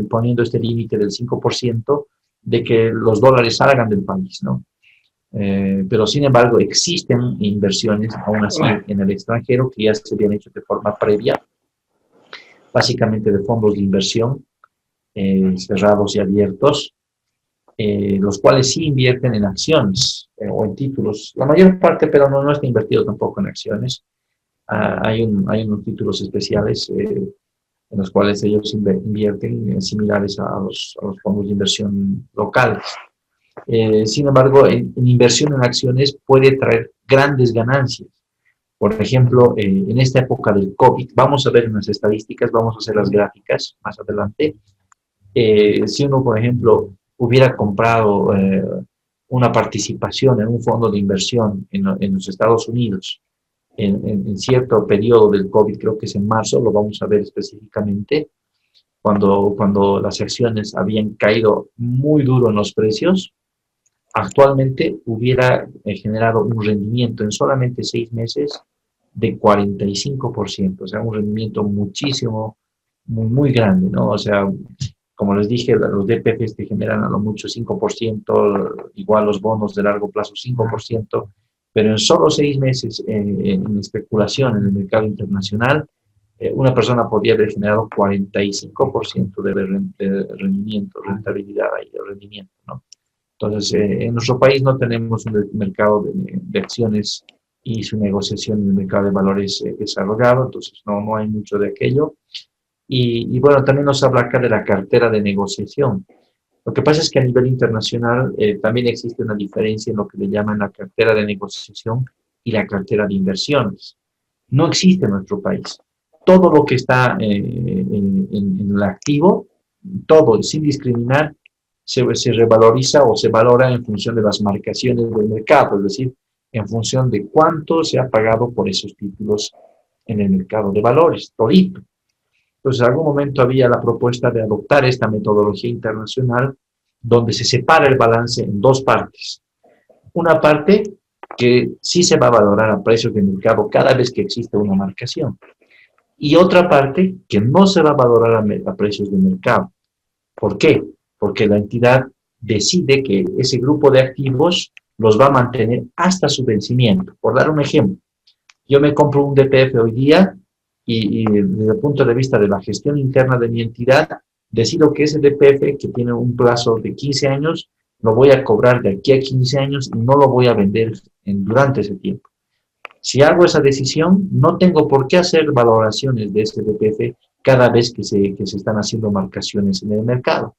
poniendo este límite del 5%, de que los dólares salgan del país, ¿no? Pero sin embargo existen inversiones aún así en el extranjero que ya se habían hecho de forma previa, básicamente de fondos de inversión cerrados y abiertos, los cuales sí invierten en acciones o en títulos, la mayor parte, pero no está invertido tampoco en acciones. Hay unos títulos especiales en los cuales ellos invierten similares a los fondos de inversión locales. Sin embargo, en inversión en acciones puede traer grandes ganancias. Por ejemplo, en esta época del COVID, vamos a ver unas estadísticas, vamos a hacer las gráficas más adelante. Si uno, por ejemplo, hubiera comprado una participación en un fondo de inversión en los Estados Unidos en cierto periodo del COVID, creo que es en marzo, lo vamos a ver específicamente, cuando las acciones habían caído muy duro en los precios, actualmente hubiera generado un rendimiento en solamente 6 meses de 45%, o sea, un rendimiento muchísimo, muy grande, ¿no? O sea, como les dije, los DPFs te generan a lo mucho 5%, igual los bonos de largo plazo 5%, pero en solo 6 meses en especulación en el mercado internacional, una persona podría haber generado 45% de rendimiento, rentabilidad ahí, de rendimiento, ¿no? Entonces, en nuestro país no tenemos un mercado de acciones y su negociación en el mercado de valores desarrollado, entonces no hay mucho de aquello. Y bueno, también nos habla acá de la cartera de negociación. Lo que pasa es que a nivel internacional también existe una diferencia en lo que le llaman la cartera de negociación y la cartera de inversiones. No existe en nuestro país. Todo lo que está en el activo, todo, sin discriminar, se revaloriza o se valora en función de las marcaciones del mercado. Es decir, en función de cuánto se ha pagado por esos títulos en el mercado de valores, todito. Entonces, en algún momento había la propuesta de adoptar esta metodología internacional donde se separa el balance en dos partes. Una parte que sí se va a valorar a precios de mercado cada vez que existe una marcación. Y otra parte que no se va a valorar a precios de mercado. ¿Por qué? Porque la entidad decide que ese grupo de activos los va a mantener hasta su vencimiento. Por dar un ejemplo, yo me compro un DPF hoy día y desde el punto de vista de la gestión interna de mi entidad, decido que ese DPF que tiene un plazo de 15 años, lo voy a cobrar de aquí a 15 años y no lo voy a vender durante ese tiempo. Si hago esa decisión, no tengo por qué hacer valoraciones de ese DPF cada vez que se están haciendo marcaciones en el mercado.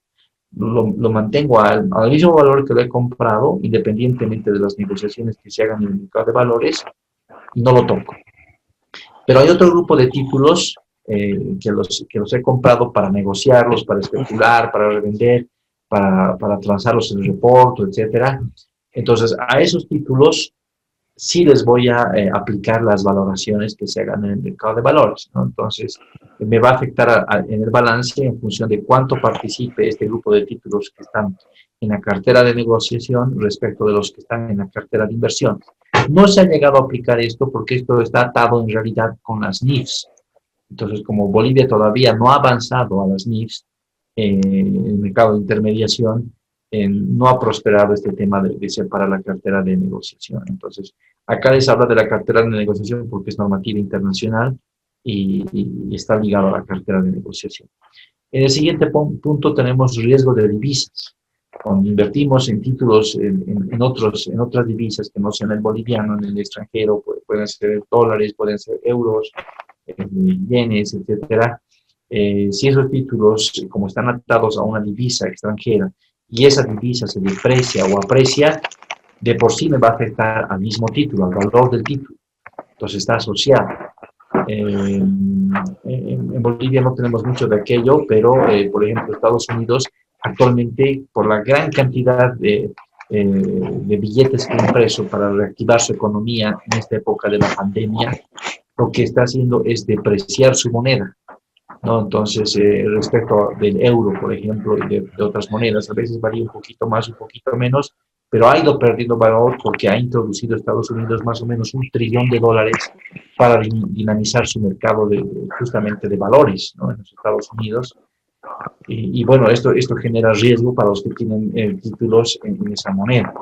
Lo mantengo al mismo valor que lo he comprado, independientemente de las negociaciones que se hagan en el mercado de valores, y no lo toco. Pero hay otro grupo de títulos que los he comprado para negociarlos, para especular, para revender, para transarlos en el reporto, etc. Entonces, a esos títulos sí les voy a aplicar las valoraciones que se hagan en el mercado de valores, ¿no? Entonces, me va a afectar en el balance en función de cuánto participe este grupo de títulos que están en la cartera de negociación respecto de los que están en la cartera de inversión. No se ha llegado a aplicar esto porque esto está atado en realidad con las NIFs. Entonces, como Bolivia todavía no ha avanzado a las NIFs en el mercado de intermediación, no ha prosperado este tema de separar la cartera de negociación. Entonces, acá les habla de la cartera de negociación porque es normativa internacional y está ligado a la cartera de negociación. En el siguiente punto tenemos riesgo de divisas. Cuando invertimos en títulos en otras divisas que no sean el boliviano, en el extranjero, pueden ser dólares, pueden ser euros, yenes, etcétera. Si esos títulos, como están atados a una divisa extranjera, y esa divisa se deprecia o aprecia, de por sí me va a afectar al mismo título, al valor del título. Entonces está asociado. En Bolivia no tenemos mucho de aquello, pero, por ejemplo, Estados Unidos, actualmente, por la gran cantidad de billetes que ha impreso para reactivar su economía en esta época de la pandemia, lo que está haciendo es depreciar su moneda, ¿no? Entonces, respecto del euro, por ejemplo, y de otras monedas, a veces varía un poquito más, un poquito menos, pero ha ido perdiendo valor porque ha introducido Estados Unidos más o menos $1 trillón para dinamizar su mercado justamente de valores, ¿no? En los Estados Unidos. Y bueno, esto genera riesgo para los que tienen títulos en esa moneda.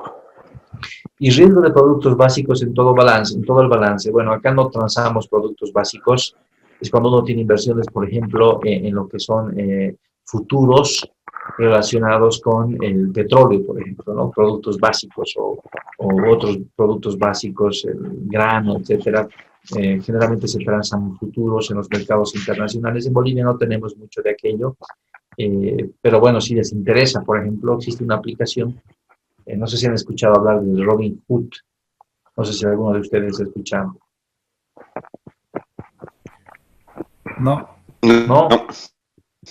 Y riesgo de productos básicos en todo el balance. Bueno, acá no transamos productos básicos. Es cuando uno tiene inversiones, por ejemplo, en lo que son futuros relacionados con el petróleo, por ejemplo, ¿no? Productos básicos o otros productos básicos, el grano, etcétera. Generalmente se transan futuros en los mercados internacionales. En Bolivia no tenemos mucho de aquello, pero bueno, si les interesa, por ejemplo, existe una aplicación, no sé si han escuchado hablar del Robinhood, no sé si alguno de ustedes ha escuchado. No. ¿No?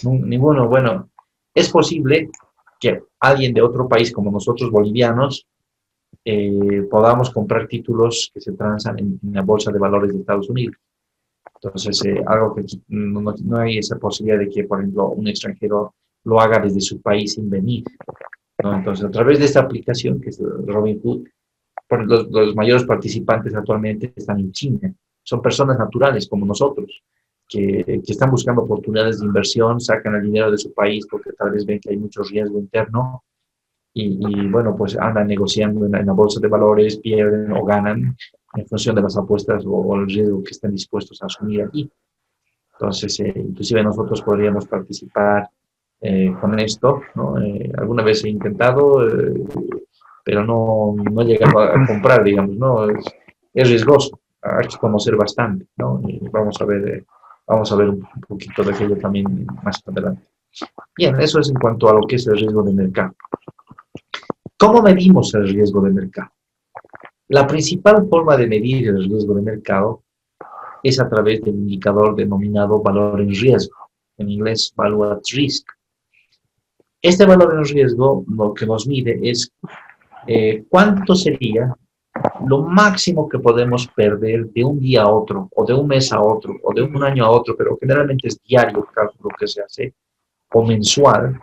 Ninguno. Bueno, es posible que alguien de otro país como nosotros, bolivianos, podamos comprar títulos que se transan en la Bolsa de Valores de Estados Unidos. Entonces, algo que no hay esa posibilidad de que, por ejemplo, un extranjero lo haga desde su país sin venir, ¿no? Entonces, a través de esta aplicación, que es Robinhood, los mayores participantes actualmente están en China. Son personas naturales como nosotros, que están buscando oportunidades de inversión, sacan el dinero de su país porque tal vez ven que hay mucho riesgo interno y bueno, pues andan negociando en la bolsa de valores, pierden o ganan en función de las apuestas o el riesgo que estén dispuestos a asumir aquí. Entonces, inclusive nosotros podríamos participar con esto, ¿no? Alguna vez he intentado, pero no he llegado a comprar, digamos, ¿no? Es riesgoso, hay que conocer bastante, ¿no? Y vamos a ver un poquito de aquello también más adelante. Bien, eso es en cuanto a lo que es el riesgo de mercado. ¿Cómo medimos el riesgo de mercado? La principal forma de medir el riesgo de mercado es a través del indicador denominado valor en riesgo, en inglés value at risk. Este valor en riesgo lo que nos mide es cuánto sería lo máximo que podemos perder de un día a otro, o de un mes a otro, o de un año a otro, pero generalmente es diario el cálculo que se hace, o mensual,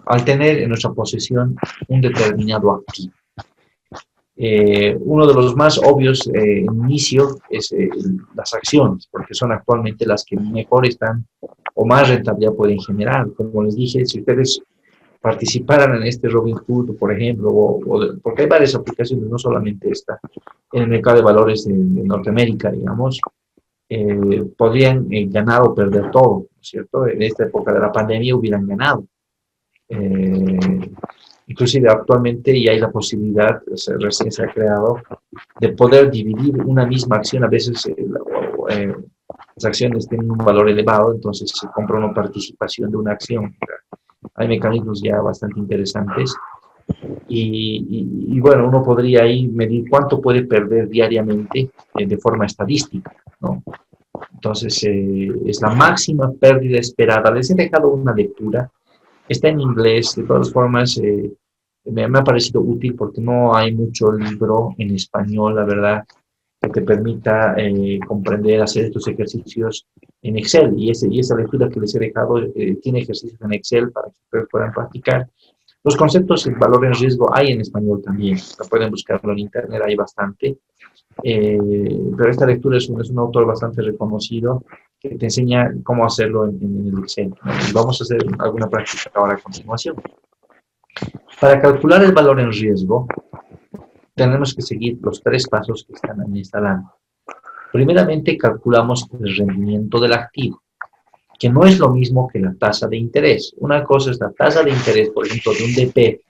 al tener en nuestra posesión un determinado activo. Uno de los más obvios en inicio es las acciones, porque son actualmente las que mejor están o más rentabilidad pueden generar. Como les dije, si ustedes participaran en este Robinhood, por ejemplo, porque hay varias aplicaciones, no solamente esta, en el mercado de valores de Norteamérica, digamos, podrían ganar o perder todo, ¿no es cierto? En esta época de la pandemia hubieran ganado. Inclusive actualmente ya hay la posibilidad, recién se ha creado, de poder dividir una misma acción. A veces las acciones tienen un valor elevado, entonces se compra una participación de una acción. Hay mecanismos ya bastante interesantes y bueno, uno podría ahí medir cuánto puede perder diariamente de forma estadística, ¿no? Entonces es la máxima pérdida esperada. Les he dejado una lectura. Está en inglés, de todas formas, me ha parecido útil porque no hay mucho libro en español, la verdad, que te permita comprender, hacer estos ejercicios en Excel. Y esa lectura que les he dejado tiene ejercicios en Excel para que ustedes puedan practicar. Los conceptos de valor en riesgo hay en español también, pueden buscarlo en internet, hay bastante. Pero esta lectura es un autor bastante reconocido que te enseña cómo hacerlo en el Excel. Vamos a hacer alguna práctica ahora a continuación. Para calcular el valor en riesgo, tenemos que seguir los 3 pasos que están en esta lámina. Primeramente, calculamos el rendimiento del activo, que no es lo mismo que la tasa de interés. Una cosa es la tasa de interés, por ejemplo, de un DP,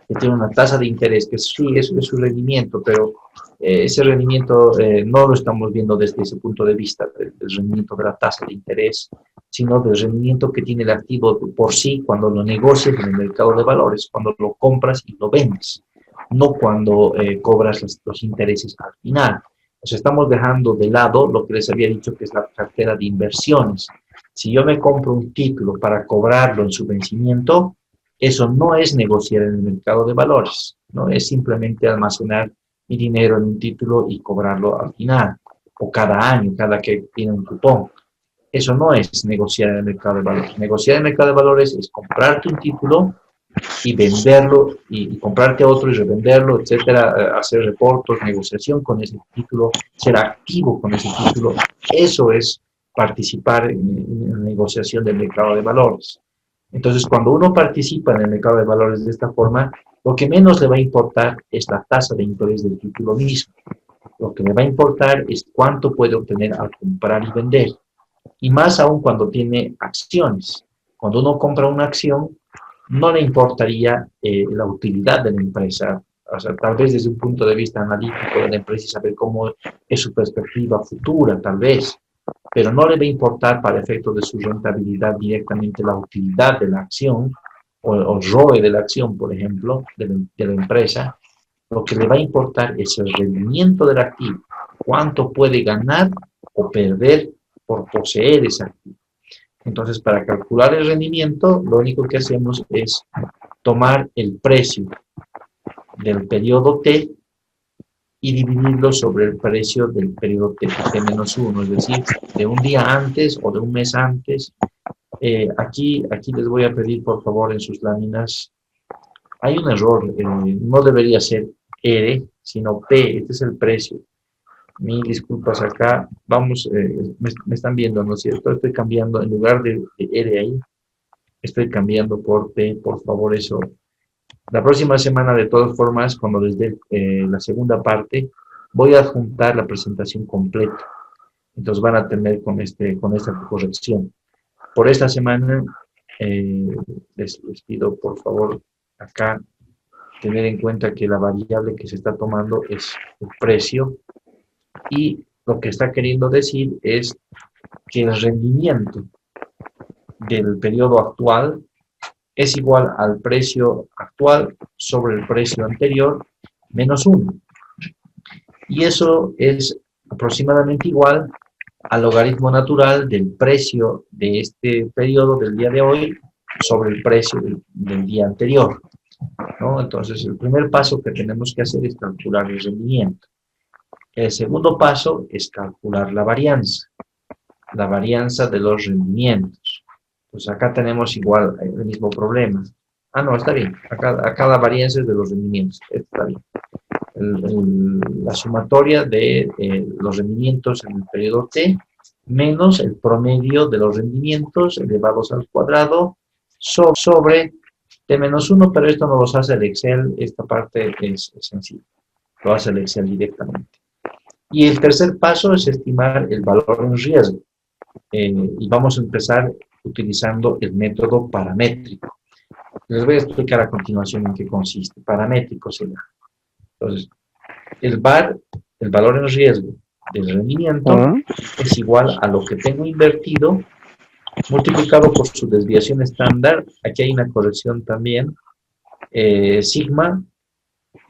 que tiene una tasa de interés que sí es su rendimiento, pero ese rendimiento no lo estamos viendo desde ese punto de vista del rendimiento de la tasa de interés, sino del rendimiento que tiene el activo por sí cuando lo negocias en el mercado de valores, cuando lo compras y lo vendes, no cuando cobras los intereses al final. O sea, estamos dejando de lado lo que les había dicho que es la cartera de inversiones. Si yo me compro un título para cobrarlo en su vencimiento, eso no es negociar en el mercado de valores, no es simplemente almacenar mi dinero en un título y cobrarlo al final, o cada año, cada que tiene un cupón. Eso no es negociar en el mercado de valores. Negociar en el mercado de valores es comprarte un título y venderlo, y comprarte otro y revenderlo, etcétera, hacer reportos, negociación con ese título, ser activo con ese título. Eso es participar en la negociación del mercado de valores. Entonces, cuando uno participa en el mercado de valores de esta forma, lo que menos le va a importar es la tasa de interés del título mismo. Lo que le va a importar es cuánto puede obtener al comprar y vender. Y más aún cuando tiene acciones. Cuando uno compra una acción, no le importaría la utilidad de la empresa. O sea, tal vez desde un punto de vista analítico de la empresa y saber cómo es su perspectiva futura, tal vez. Pero no le va a importar para efectos de su rentabilidad directamente la utilidad de la acción o ROE de la acción, por ejemplo, de la empresa. Lo que le va a importar es el rendimiento del activo, cuánto puede ganar o perder por poseer ese activo. Entonces, para calcular el rendimiento, lo único que hacemos es tomar el precio del periodo T y dividirlo sobre el precio del periodo T-1, es decir, de un día antes o de un mes antes. Aquí les voy a pedir, por favor, en sus láminas, hay un error, no debería ser R, sino P, este es el precio. Mil disculpas acá, vamos, me están viendo, ¿no es cierto? Estoy cambiando, en lugar de R ahí, estoy cambiando por P, por favor, eso. La próxima semana, de todas formas, cuando les dé la segunda parte, voy a adjuntar la presentación completa. Entonces van a tener con esta corrección. Por esta semana, les pido, por favor, acá, tener en cuenta que la variable que se está tomando es el precio. Y lo que está queriendo decir es que el rendimiento del periodo actual es igual al precio actual sobre el precio anterior menos 1. Y eso es aproximadamente igual al logaritmo natural del precio de este periodo del día de hoy sobre el precio del día anterior. ¿no? Entonces, el primer paso que tenemos que hacer es calcular el rendimiento. El segundo paso es calcular la varianza de los rendimientos. Pues acá tenemos igual el mismo problema. Ah, no, está bien. Acá la varianza es de los rendimientos. Está bien. La sumatoria de los rendimientos en el periodo T menos el promedio de los rendimientos elevados al cuadrado sobre T menos 1, pero esto no lo hace el Excel, esta parte es sencilla, lo hace el Excel directamente. Y el tercer paso es estimar el valor en riesgo, y vamos a empezar utilizando el método paramétrico. Les voy a explicar a continuación en qué consiste. Paramétrico será. Entonces, el valor en riesgo del rendimiento es igual a lo que tengo invertido multiplicado por su desviación estándar. Aquí hay una corrección también. Sigma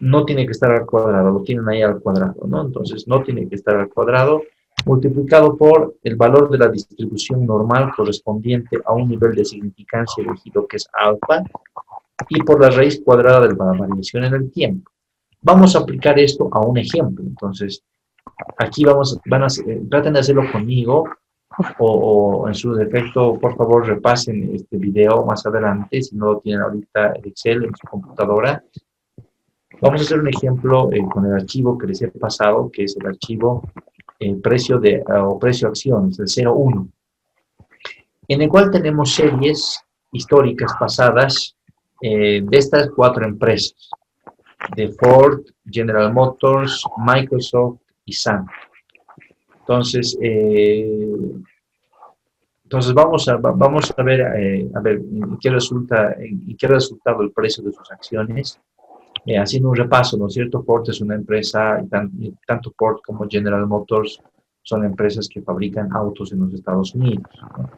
no tiene que estar al cuadrado, lo tienen ahí al cuadrado, ¿no? Entonces, no tiene que estar al cuadrado, multiplicado por el valor de la distribución normal correspondiente a un nivel de significancia elegido que es alfa, y por la raíz cuadrada de la variación en el tiempo. Vamos a aplicar esto a un ejemplo. Entonces, aquí traten de hacerlo conmigo, o en su defecto, por favor, repasen este video más adelante, si no lo tienen ahorita en Excel, en su computadora. Vamos a hacer un ejemplo con el archivo que les he pasado, que es el archivo precio acciones, el 01, en el cual tenemos series históricas pasadas de estas 4 empresas, de Ford, General Motors, Microsoft y Sun. Entonces, vamos a ver en qué resultado el precio de sus acciones. Haciendo un repaso, ¿no es cierto? Ford es una empresa, tanto Ford como General Motors son empresas que fabrican autos en los Estados Unidos, ¿no?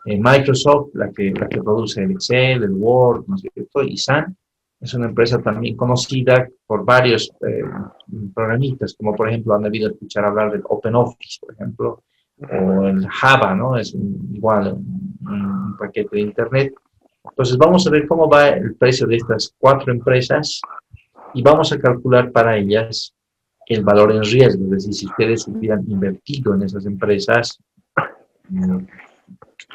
Microsoft, la que produce el Excel, el Word, ¿no es cierto? Y Sun es una empresa también conocida por varios programitas, como por ejemplo han debido escuchar hablar del OpenOffice, por ejemplo, o el Java, ¿no? Es igual un paquete de Internet. Entonces vamos a ver cómo va el precio de estas 4 empresas y vamos a calcular para ellas el valor en riesgo, es decir, si ustedes hubieran invertido en esas empresas,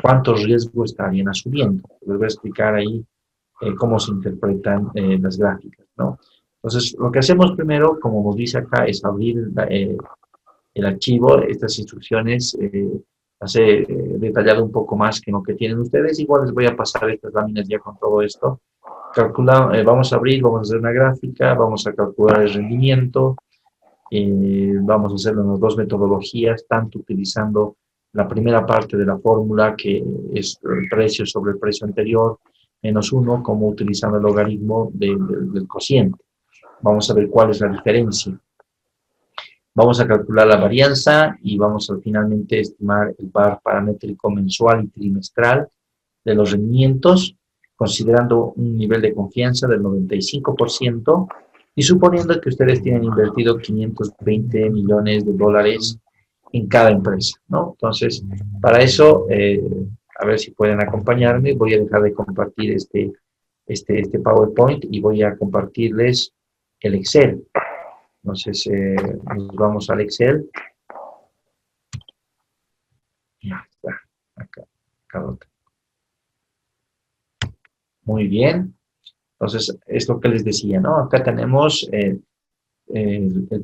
¿cuántos riesgos estarían asumiendo? Les voy a explicar ahí cómo se interpretan las gráficas, ¿no? Entonces, lo que hacemos primero, como nos dice acá, es abrir el archivo. Estas instrucciones las he detallado un poco más que lo que tienen ustedes. Igual les voy a pasar estas láminas ya con todo esto. Vamos a abrir, vamos a hacer una gráfica, vamos a calcular el rendimiento, vamos a hacerlo en las 2 metodologías, tanto utilizando la primera parte de la fórmula, que es el precio sobre el precio anterior, menos 1, como utilizando el logaritmo del cociente. Vamos a ver cuál es la diferencia. Vamos a calcular la varianza y vamos a finalmente estimar el VAR paramétrico mensual y trimestral de los rendimientos, considerando un nivel de confianza del 95% y suponiendo que ustedes tienen invertido 520 millones de dólares en cada empresa, ¿no? Entonces, para eso, a ver si pueden acompañarme, voy a dejar de compartir este PowerPoint y voy a compartirles el Excel. Entonces, nos vamos al Excel. Ya está, acá lo tengo. Muy bien. Entonces, es lo que les decía, ¿no? Acá tenemos el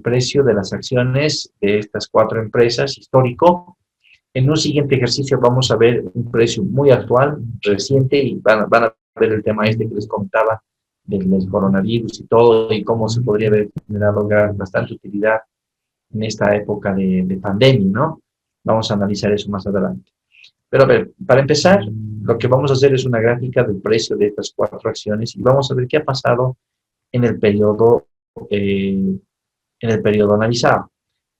precio de las acciones de estas 4 empresas histórico. En un siguiente ejercicio vamos a ver un precio muy actual, reciente, y van a ver el tema que les contaba del coronavirus y todo, y cómo se podría haber generado bastante utilidad en esta época de pandemia, ¿no? Vamos a analizar eso más adelante. Pero a ver, para empezar, lo que vamos a hacer es una gráfica del precio de estas 4 acciones y vamos a ver qué ha pasado en el periodo analizado.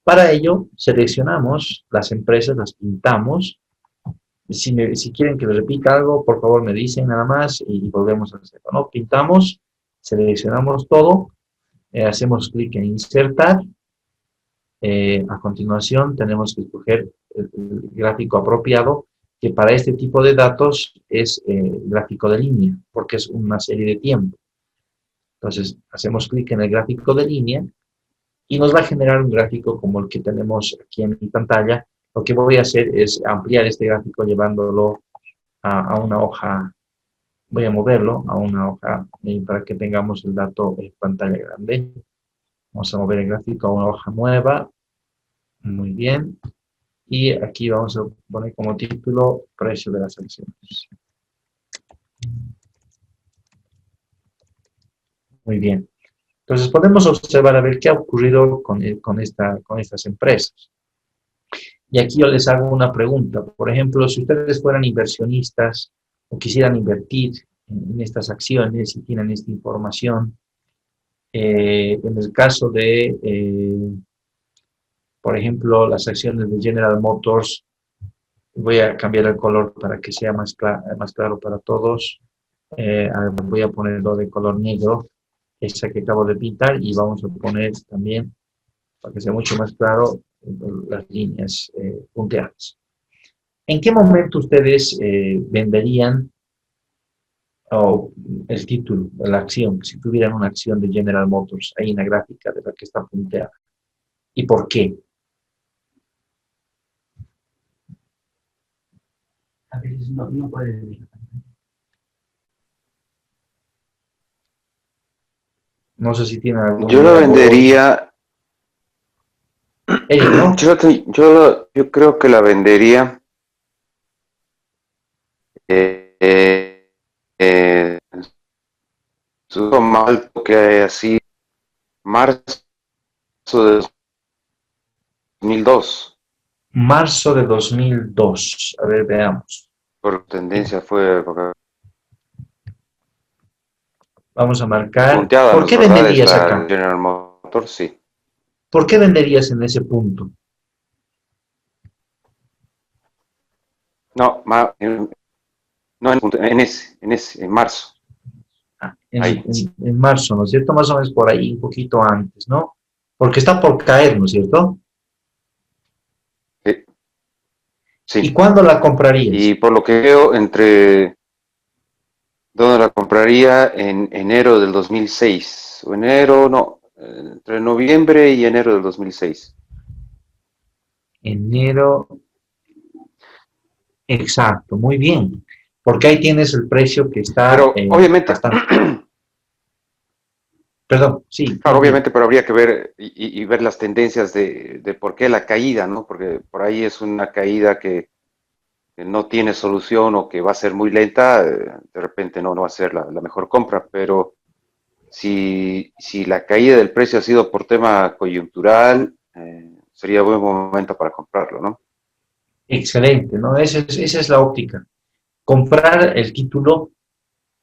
Para ello, seleccionamos las empresas, las pintamos. Si quieren que les repita algo, por favor me dicen nada más y volvemos a hacerlo, ¿no? Pintamos, seleccionamos todo, hacemos clic en insertar. A continuación tenemos que escoger el gráfico apropiado, que para este tipo de datos es el gráfico de línea, porque es una serie de tiempo. Entonces, hacemos clic en el gráfico de línea y nos va a generar un gráfico como el que tenemos aquí en mi pantalla. Lo que voy a hacer es ampliar este gráfico llevándolo a una hoja. Voy a moverlo a una hoja para que tengamos el dato en pantalla grande. Vamos a mover el gráfico a una hoja nueva. Muy bien. Y aquí vamos a poner como título precio de las acciones. Muy bien. Entonces podemos observar a ver qué ha ocurrido con estas empresas. Y aquí yo les hago una pregunta. Por ejemplo, si ustedes fueran inversionistas o quisieran invertir en estas acciones y tienen esta información, en el caso de, por ejemplo, las acciones de General Motors, voy a cambiar el color para que sea más claro para todos. Voy a ponerlo de color negro, esa que acabo de pintar, y vamos a poner también, para que sea mucho más claro, las líneas punteadas. ¿En qué momento ustedes venderían el título, la acción, si tuvieran una acción de General Motors, ahí en la gráfica de la que está punteada? ¿Y por qué? A ver, no puede ver. No sé si tiene algún... Yo la vendería. ¿no? Yo creo que la vendería. Estuvo mal porque así. Marzo de 2002. Marzo de 2002. A ver, veamos. Por tendencia fue. Vamos a marcar. Punteada, ¿Por qué ¿verdad? venderías La acá? General Motors, sí. ¿Por qué venderías en ese punto? No, en marzo. En marzo, ¿no es cierto? Más o menos por ahí, un poquito antes, ¿no? Porque está por caer, ¿no es cierto? Sí. ¿Y cuándo la comprarías? Y por lo que veo, ¿dónde la compraría? En enero del 2006. O entre noviembre y enero del 2006. Enero. Exacto, muy bien. Porque ahí tienes el precio que está... Pero obviamente... bastante... Perdón, sí. Claro, obviamente, pero habría que ver y ver las tendencias de por qué la caída, ¿no? Porque por ahí es una caída que no tiene solución o que va a ser muy lenta, de repente no va a ser la mejor compra, pero si la caída del precio ha sido por tema coyuntural, sería buen momento para comprarlo, ¿no? Excelente, ¿no? Esa es la óptica. Comprar el título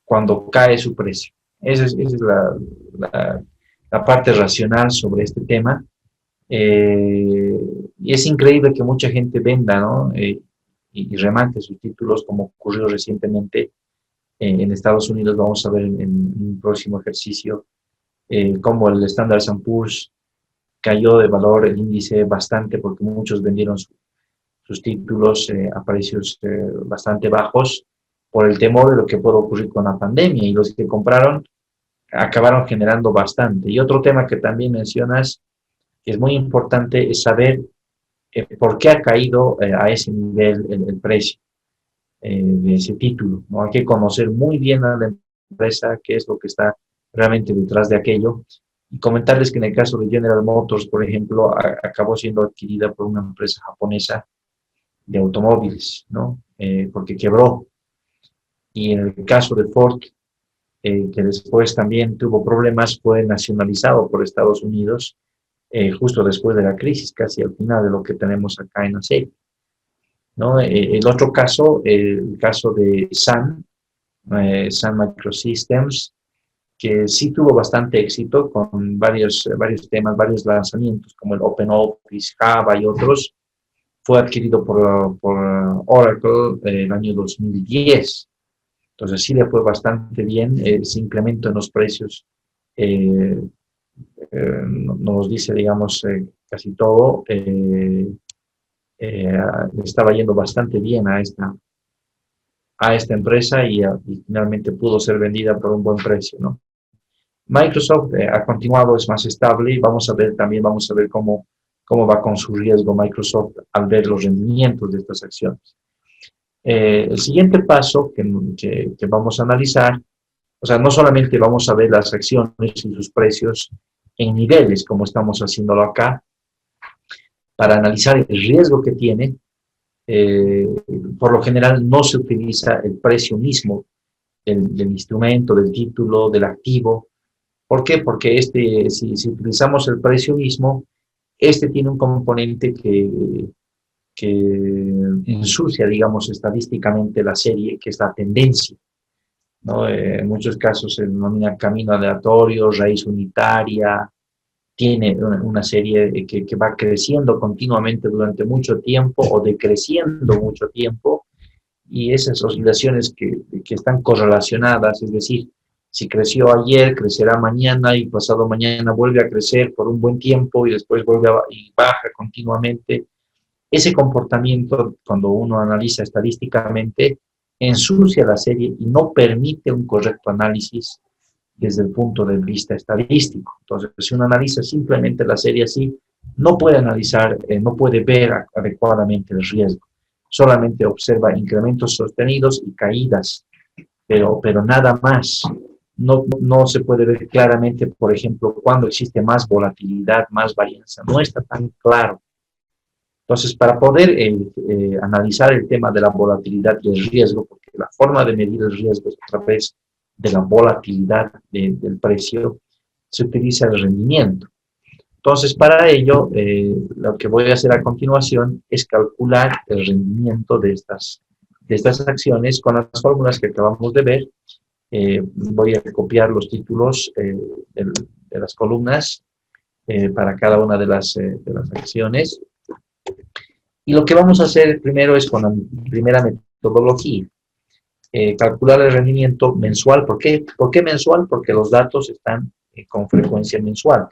cuando cae su precio. Esa es la parte racional sobre este tema. Y es increíble que mucha gente venda, ¿no? Y remate sus títulos, como ocurrió recientemente en Estados Unidos. Vamos a ver en un próximo ejercicio cómo el Standard & Poor's cayó de valor, el índice, bastante, porque muchos vendieron sus títulos a precios bastante bajos por el temor de lo que puede ocurrir con la pandemia, y los que compraron acabaron generando bastante. Y otro tema que también mencionas, que es muy importante, es saber por qué ha caído a ese nivel el precio de ese título, ¿no? Hay que conocer muy bien a la empresa, qué es lo que está realmente detrás de aquello. Y comentarles que en el caso de General Motors, por ejemplo, acabó siendo adquirida por una empresa japonesa de automóviles, ¿no? Porque quebró. Y en el caso de Ford, que después también tuvo problemas, fue nacionalizado por Estados Unidos justo después de la crisis, casi al final de lo que tenemos acá en aceite, ¿no? El otro caso, el caso de Sun Microsystems, que sí tuvo bastante éxito con varios temas, varios lanzamientos, como el OpenOffice, Java y otros. Fue adquirido por Oracle en el año 2010. Entonces sí le fue bastante bien. Ese incremento en los precios nos dice, digamos, casi todo. Le estaba yendo bastante bien a esta empresa y finalmente pudo ser vendida por un buen precio, ¿no? Microsoft ha continuado, es más estable y vamos a ver también, vamos a ver cómo va con su riesgo Microsoft al ver los rendimientos de estas acciones. El siguiente paso que vamos a analizar, o sea, no solamente vamos a ver las acciones y sus precios en niveles, como estamos haciéndolo acá, para analizar el riesgo que tiene. Por lo general no se utiliza el precio mismo del instrumento, del título, del activo. ¿Por qué? Porque si utilizamos el precio mismo, tiene un componente que ensucia, digamos, estadísticamente la serie, que es la tendencia, ¿no? En muchos casos se denomina camino aleatorio, raíz unitaria, tiene una serie que va creciendo continuamente durante mucho tiempo o decreciendo mucho tiempo, y esas oscilaciones que están correlacionadas, es decir, si creció ayer, crecerá mañana y pasado mañana vuelve a crecer por un buen tiempo y después vuelve y baja continuamente. Ese comportamiento, cuando uno analiza estadísticamente, ensucia la serie y no permite un correcto análisis desde el punto de vista estadístico. Entonces, si uno analiza simplemente la serie así, no puede analizar, no puede ver adecuadamente el riesgo. Solamente observa incrementos sostenidos y caídas, pero nada más. No se puede ver claramente, por ejemplo, cuando existe más volatilidad, más varianza. No está tan claro. Entonces, para poder analizar el tema de la volatilidad y el riesgo, porque la forma de medir el riesgo es a través de la volatilidad del precio, se utiliza el rendimiento. Entonces, para ello, lo que voy a hacer a continuación es calcular el rendimiento de estas acciones con las fórmulas que acabamos de ver. Voy a copiar los títulos de las columnas para cada una de las acciones. Y lo que vamos a hacer primero es con la primera metodología. Calcular el rendimiento mensual. ¿Por qué? ¿Por qué mensual? Porque los datos están con frecuencia mensual.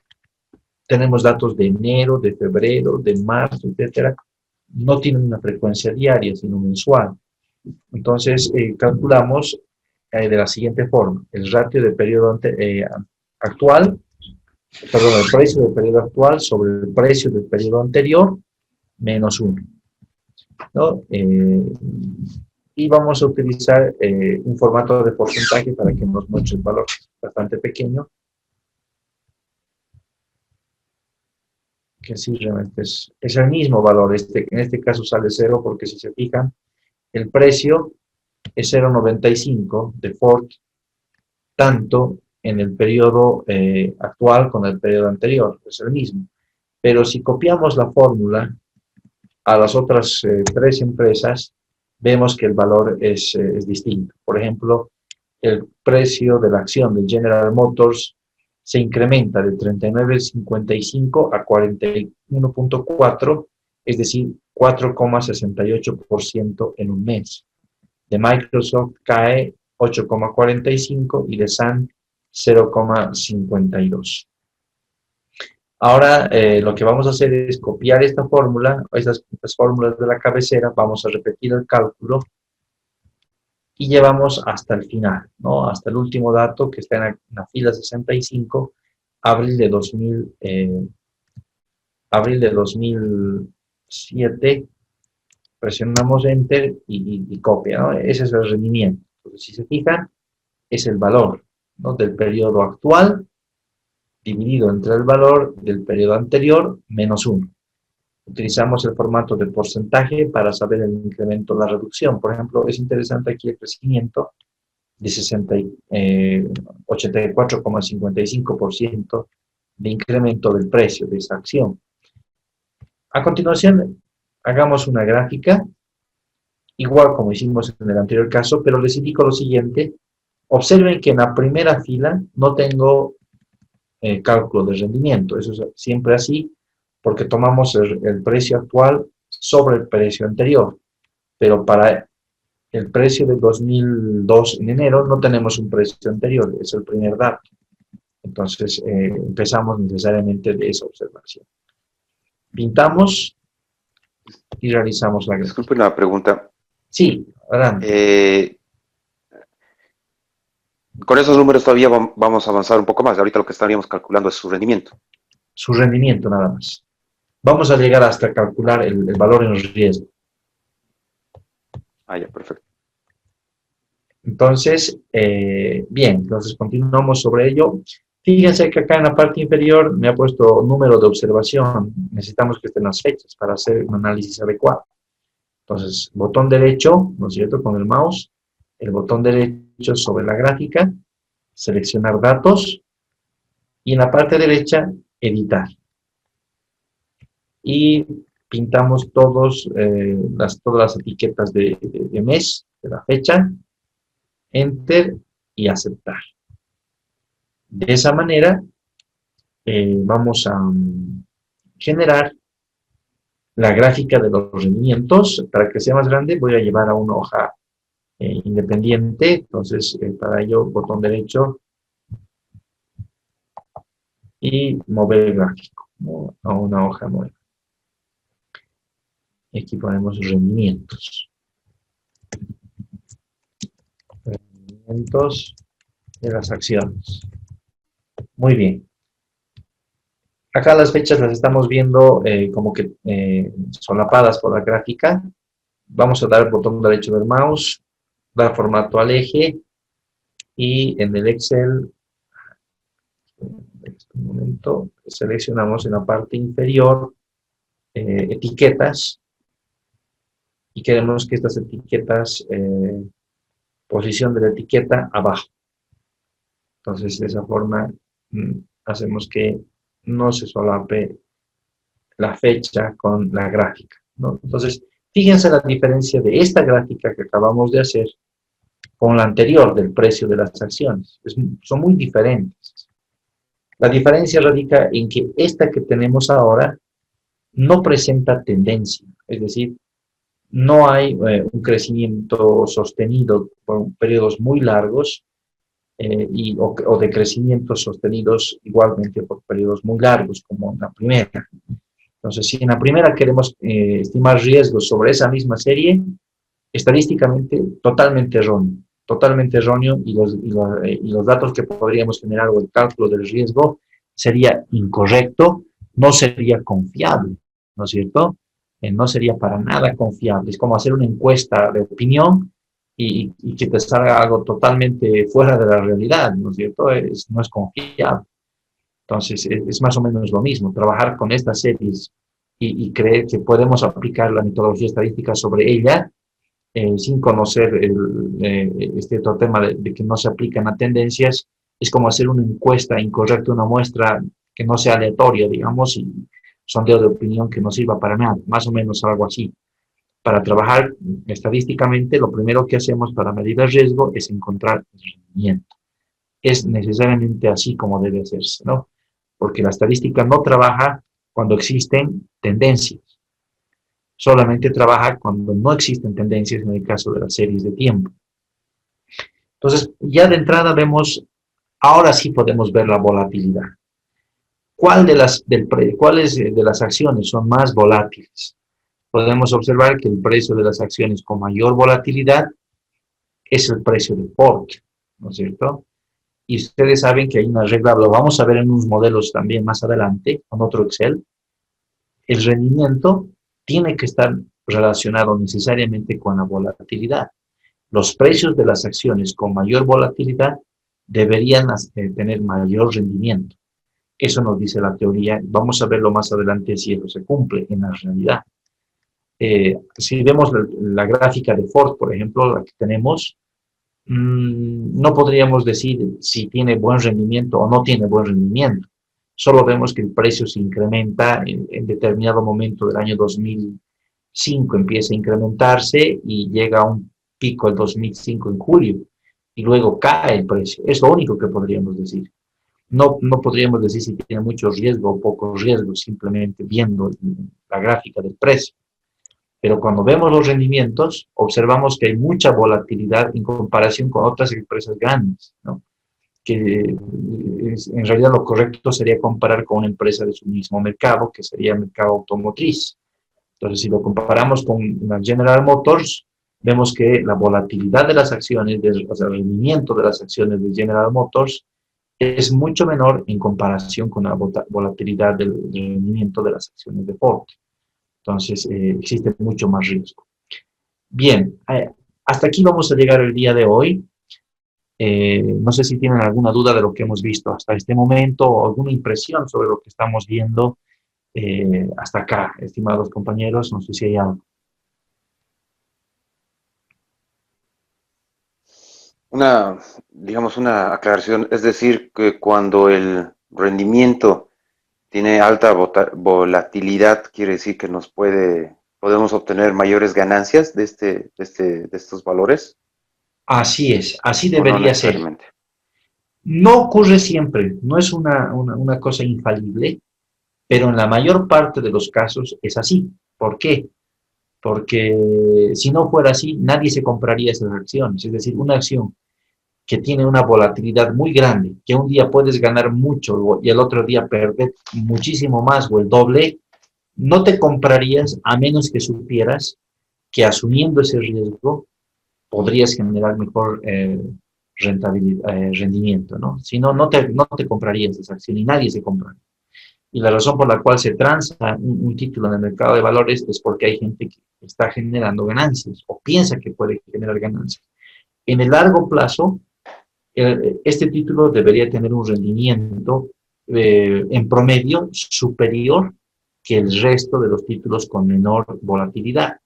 Tenemos datos de enero, de febrero, de marzo, etcétera. No tienen una frecuencia diaria, sino mensual. Entonces, calculamos de la siguiente forma. El ratio del periodo actual, perdón, el precio del periodo actual sobre el precio del periodo anterior, menos 1. ¿No? Y vamos a utilizar un formato de porcentaje para que nos muestre el valor bastante pequeño, que sí realmente es el mismo valor. En este caso sale 0 porque, si se fijan, el precio es 0,95 de Ford, tanto en el periodo actual con el periodo anterior, es el mismo. Pero si copiamos la fórmula a las otras 3 empresas, vemos que el valor es distinto. Por ejemplo, el precio de la acción de General Motors se incrementa de 39.55 a 41.4, es decir, 4,68% en un mes. De Microsoft cae 8,45 y de Sun 0,52. Ahora lo que vamos a hacer es copiar esta fórmula, estas fórmulas de la cabecera, vamos a repetir el cálculo y llevamos hasta el final, ¿no? Hasta el último dato que está en la fila 65, abril de 2007, presionamos Enter y copia, ¿no? Ese es el rendimiento. Entonces, si se fijan, es el valor, ¿no?, del periodo actual dividido entre el valor del periodo anterior menos 1. Utilizamos el formato de porcentaje para saber el incremento o la reducción. Por ejemplo, es interesante aquí el crecimiento de 84,55% de incremento del precio de esa acción. A continuación, hagamos una gráfica, igual como hicimos en el anterior caso, pero les indico lo siguiente. Observen que en la primera fila no tengo cálculo de rendimiento. Eso es siempre así, porque tomamos el precio actual sobre el precio anterior. Pero para el precio de 2002 en enero no tenemos un precio anterior, es el primer dato. Entonces empezamos necesariamente de esa observación. Pintamos y realizamos la gráfica. Disculpe una pregunta. Sí, adelante. Con esos números todavía vamos a avanzar un poco más. Ahorita lo que estaríamos calculando es su rendimiento. Su rendimiento nada más. Vamos a llegar hasta calcular el valor en riesgo. Ah, ya, perfecto. Entonces, bien, entonces continuamos sobre ello. Fíjense que acá en la parte inferior me ha puesto número de observación. Necesitamos que estén las fechas para hacer un análisis adecuado. Entonces, botón derecho, ¿no es cierto?, con el mouse, el botón derecho sobre la gráfica, seleccionar datos, y en la parte derecha, editar. Y pintamos todas las etiquetas de mes, de la fecha, enter y aceptar. De esa manera, vamos a generar la gráfica de los rendimientos. Para que sea más grande, voy a llevar a una hoja independiente. Entonces, para ello, botón derecho y mover gráfico, ¿no?, a una hoja nueva. Y aquí ponemos rendimientos. Rendimientos de las acciones. Muy bien. Acá las fechas las estamos viendo como que solapadas por la gráfica. Vamos a dar el botón derecho del mouse, dar formato al eje, y en el Excel, en este momento, seleccionamos en la parte inferior etiquetas, y queremos que estas etiquetas, posición de la etiqueta abajo. Entonces, de esa forma, hacemos que no se solape la fecha con la gráfica, ¿no? Entonces, fíjense la diferencia de esta gráfica que acabamos de hacer con la anterior del precio de las acciones. Son muy diferentes. La diferencia radica en que esta que tenemos ahora no presenta tendencia, es decir, no hay un crecimiento sostenido por periodos muy largos, o de crecimientos sostenidos igualmente por periodos muy largos, como en la primera. Entonces, si en la primera queremos estimar riesgos sobre esa misma serie, estadísticamente totalmente erróneo, y los datos que podríamos generar, o el cálculo del riesgo, sería incorrecto, no sería confiable, ¿no es cierto? No sería para nada confiable. Es como hacer una encuesta de opinión y que te salga algo totalmente fuera de la realidad, ¿no es cierto? No es confiable. Entonces, es más o menos lo mismo, trabajar con estas series y creer que podemos aplicar la metodología estadística sobre ella, sin conocer este otro tema de que no se aplican a tendencias. Es como hacer una encuesta incorrecta, una muestra que no sea aleatoria, digamos, y sondeo de opinión que no sirva para nada, más o menos algo así. Para trabajar estadísticamente, lo primero que hacemos para medir el riesgo es encontrar el rendimiento. Es necesariamente así como debe hacerse, ¿no? Porque la estadística no trabaja cuando existen tendencias. Solamente trabaja cuando no existen tendencias, en el caso de las series de tiempo. Entonces, ya de entrada vemos, ahora sí podemos ver la volatilidad. ¿Cuáles de las acciones son más volátiles? Podemos observar que el precio de las acciones con mayor volatilidad es el precio de Ford, ¿no es cierto? Y ustedes saben que hay una regla, lo vamos a ver en unos modelos también más adelante, con otro Excel. El rendimiento tiene que estar relacionado necesariamente con la volatilidad. Los precios de las acciones con mayor volatilidad deberían tener mayor rendimiento. Eso nos dice la teoría. Vamos a verlo más adelante si eso se cumple en la realidad. Si vemos la gráfica de Ford, por ejemplo, la que tenemos, no podríamos decir si tiene buen rendimiento o no tiene buen rendimiento. Solo vemos que el precio se incrementa en determinado momento del año 2005, empieza a incrementarse y llega a un pico el 2005 en julio, y luego cae el precio. Es lo único que podríamos decir. No podríamos decir si tiene mucho riesgo o poco riesgo, simplemente viendo la gráfica del precio. Pero cuando vemos los rendimientos, observamos que hay mucha volatilidad en comparación con otras empresas grandes, ¿no? Que en realidad lo correcto sería comparar con una empresa de su mismo mercado, que sería el mercado automotriz. Entonces, si lo comparamos con una General Motors, vemos que la volatilidad de las acciones, o sea, el rendimiento de las acciones de General Motors es mucho menor en comparación con la volatilidad del rendimiento de las acciones de Ford. Entonces, existe mucho más riesgo. Bien, hasta aquí vamos a llegar el día de hoy. No sé si tienen alguna duda de lo que hemos visto hasta este momento o alguna impresión sobre lo que estamos viendo hasta acá, estimados compañeros. No sé si hay algo. Digamos, una aclaración, es decir, que cuando el rendimiento tiene alta volatilidad, quiere decir que podemos obtener mayores ganancias de estos valores. Así es, así ¿O no debería ser. necesariamente? No ocurre siempre, no es una cosa infalible, pero en la mayor parte de los casos es así. ¿Por qué? Porque si no fuera así, nadie se compraría esas acciones. Es decir, una acción que tiene una volatilidad muy grande, que un día puedes ganar mucho y el otro día perder muchísimo más o el doble, no te comprarías a menos que supieras que asumiendo ese riesgo podrías generar mejor rendimiento, ¿no? Si no, no te comprarías esa acción y nadie se compra. Y la razón por la cual se transa un título en el mercado de valores es porque hay gente que está generando ganancias o piensa que puede generar ganancias. En el largo plazo, este título debería tener un rendimiento en promedio superior que el resto de los títulos con menor volatilidad.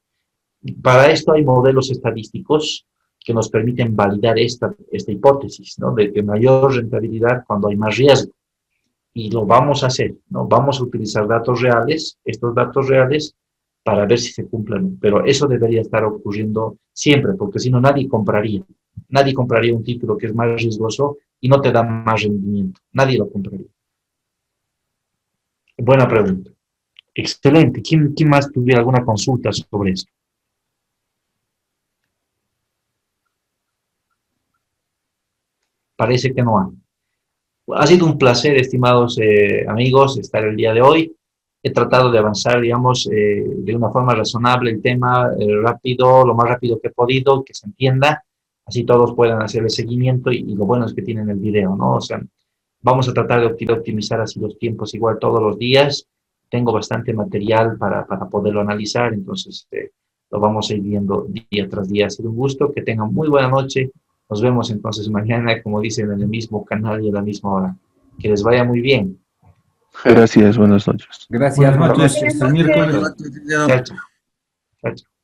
Para esto hay modelos estadísticos que nos permiten validar esta hipótesis, ¿no? De que mayor rentabilidad cuando hay más riesgo. Y lo vamos a hacer, ¿no? Vamos a utilizar datos reales, estos datos reales, para ver si se cumplen. Pero eso debería estar ocurriendo siempre, porque si no nadie compraría. Nadie compraría un título que es más riesgoso y no te da más rendimiento. Nadie lo compraría. Buena pregunta. Excelente. ¿Quién más tuviera alguna consulta sobre esto? Parece que no hay. Ha sido un placer, estimados amigos, estar el día de hoy. He tratado de avanzar, digamos, de una forma razonable el tema, rápido, lo más rápido que he podido, que se entienda, así todos puedan hacer el seguimiento y lo bueno es que tienen el video, ¿no? O sea, vamos a tratar de optimizar así los tiempos igual todos los días. Tengo bastante material para poderlo analizar, entonces lo vamos a ir viendo día tras día. Ha sido un gusto, que tengan muy buena noche. Nos vemos entonces mañana, como dicen, en el mismo canal y a la misma hora. Que les vaya muy bien. Gracias, buenas noches. Gracias. Buenas noches, hasta el miércoles. Chao, chao. Chao, chao.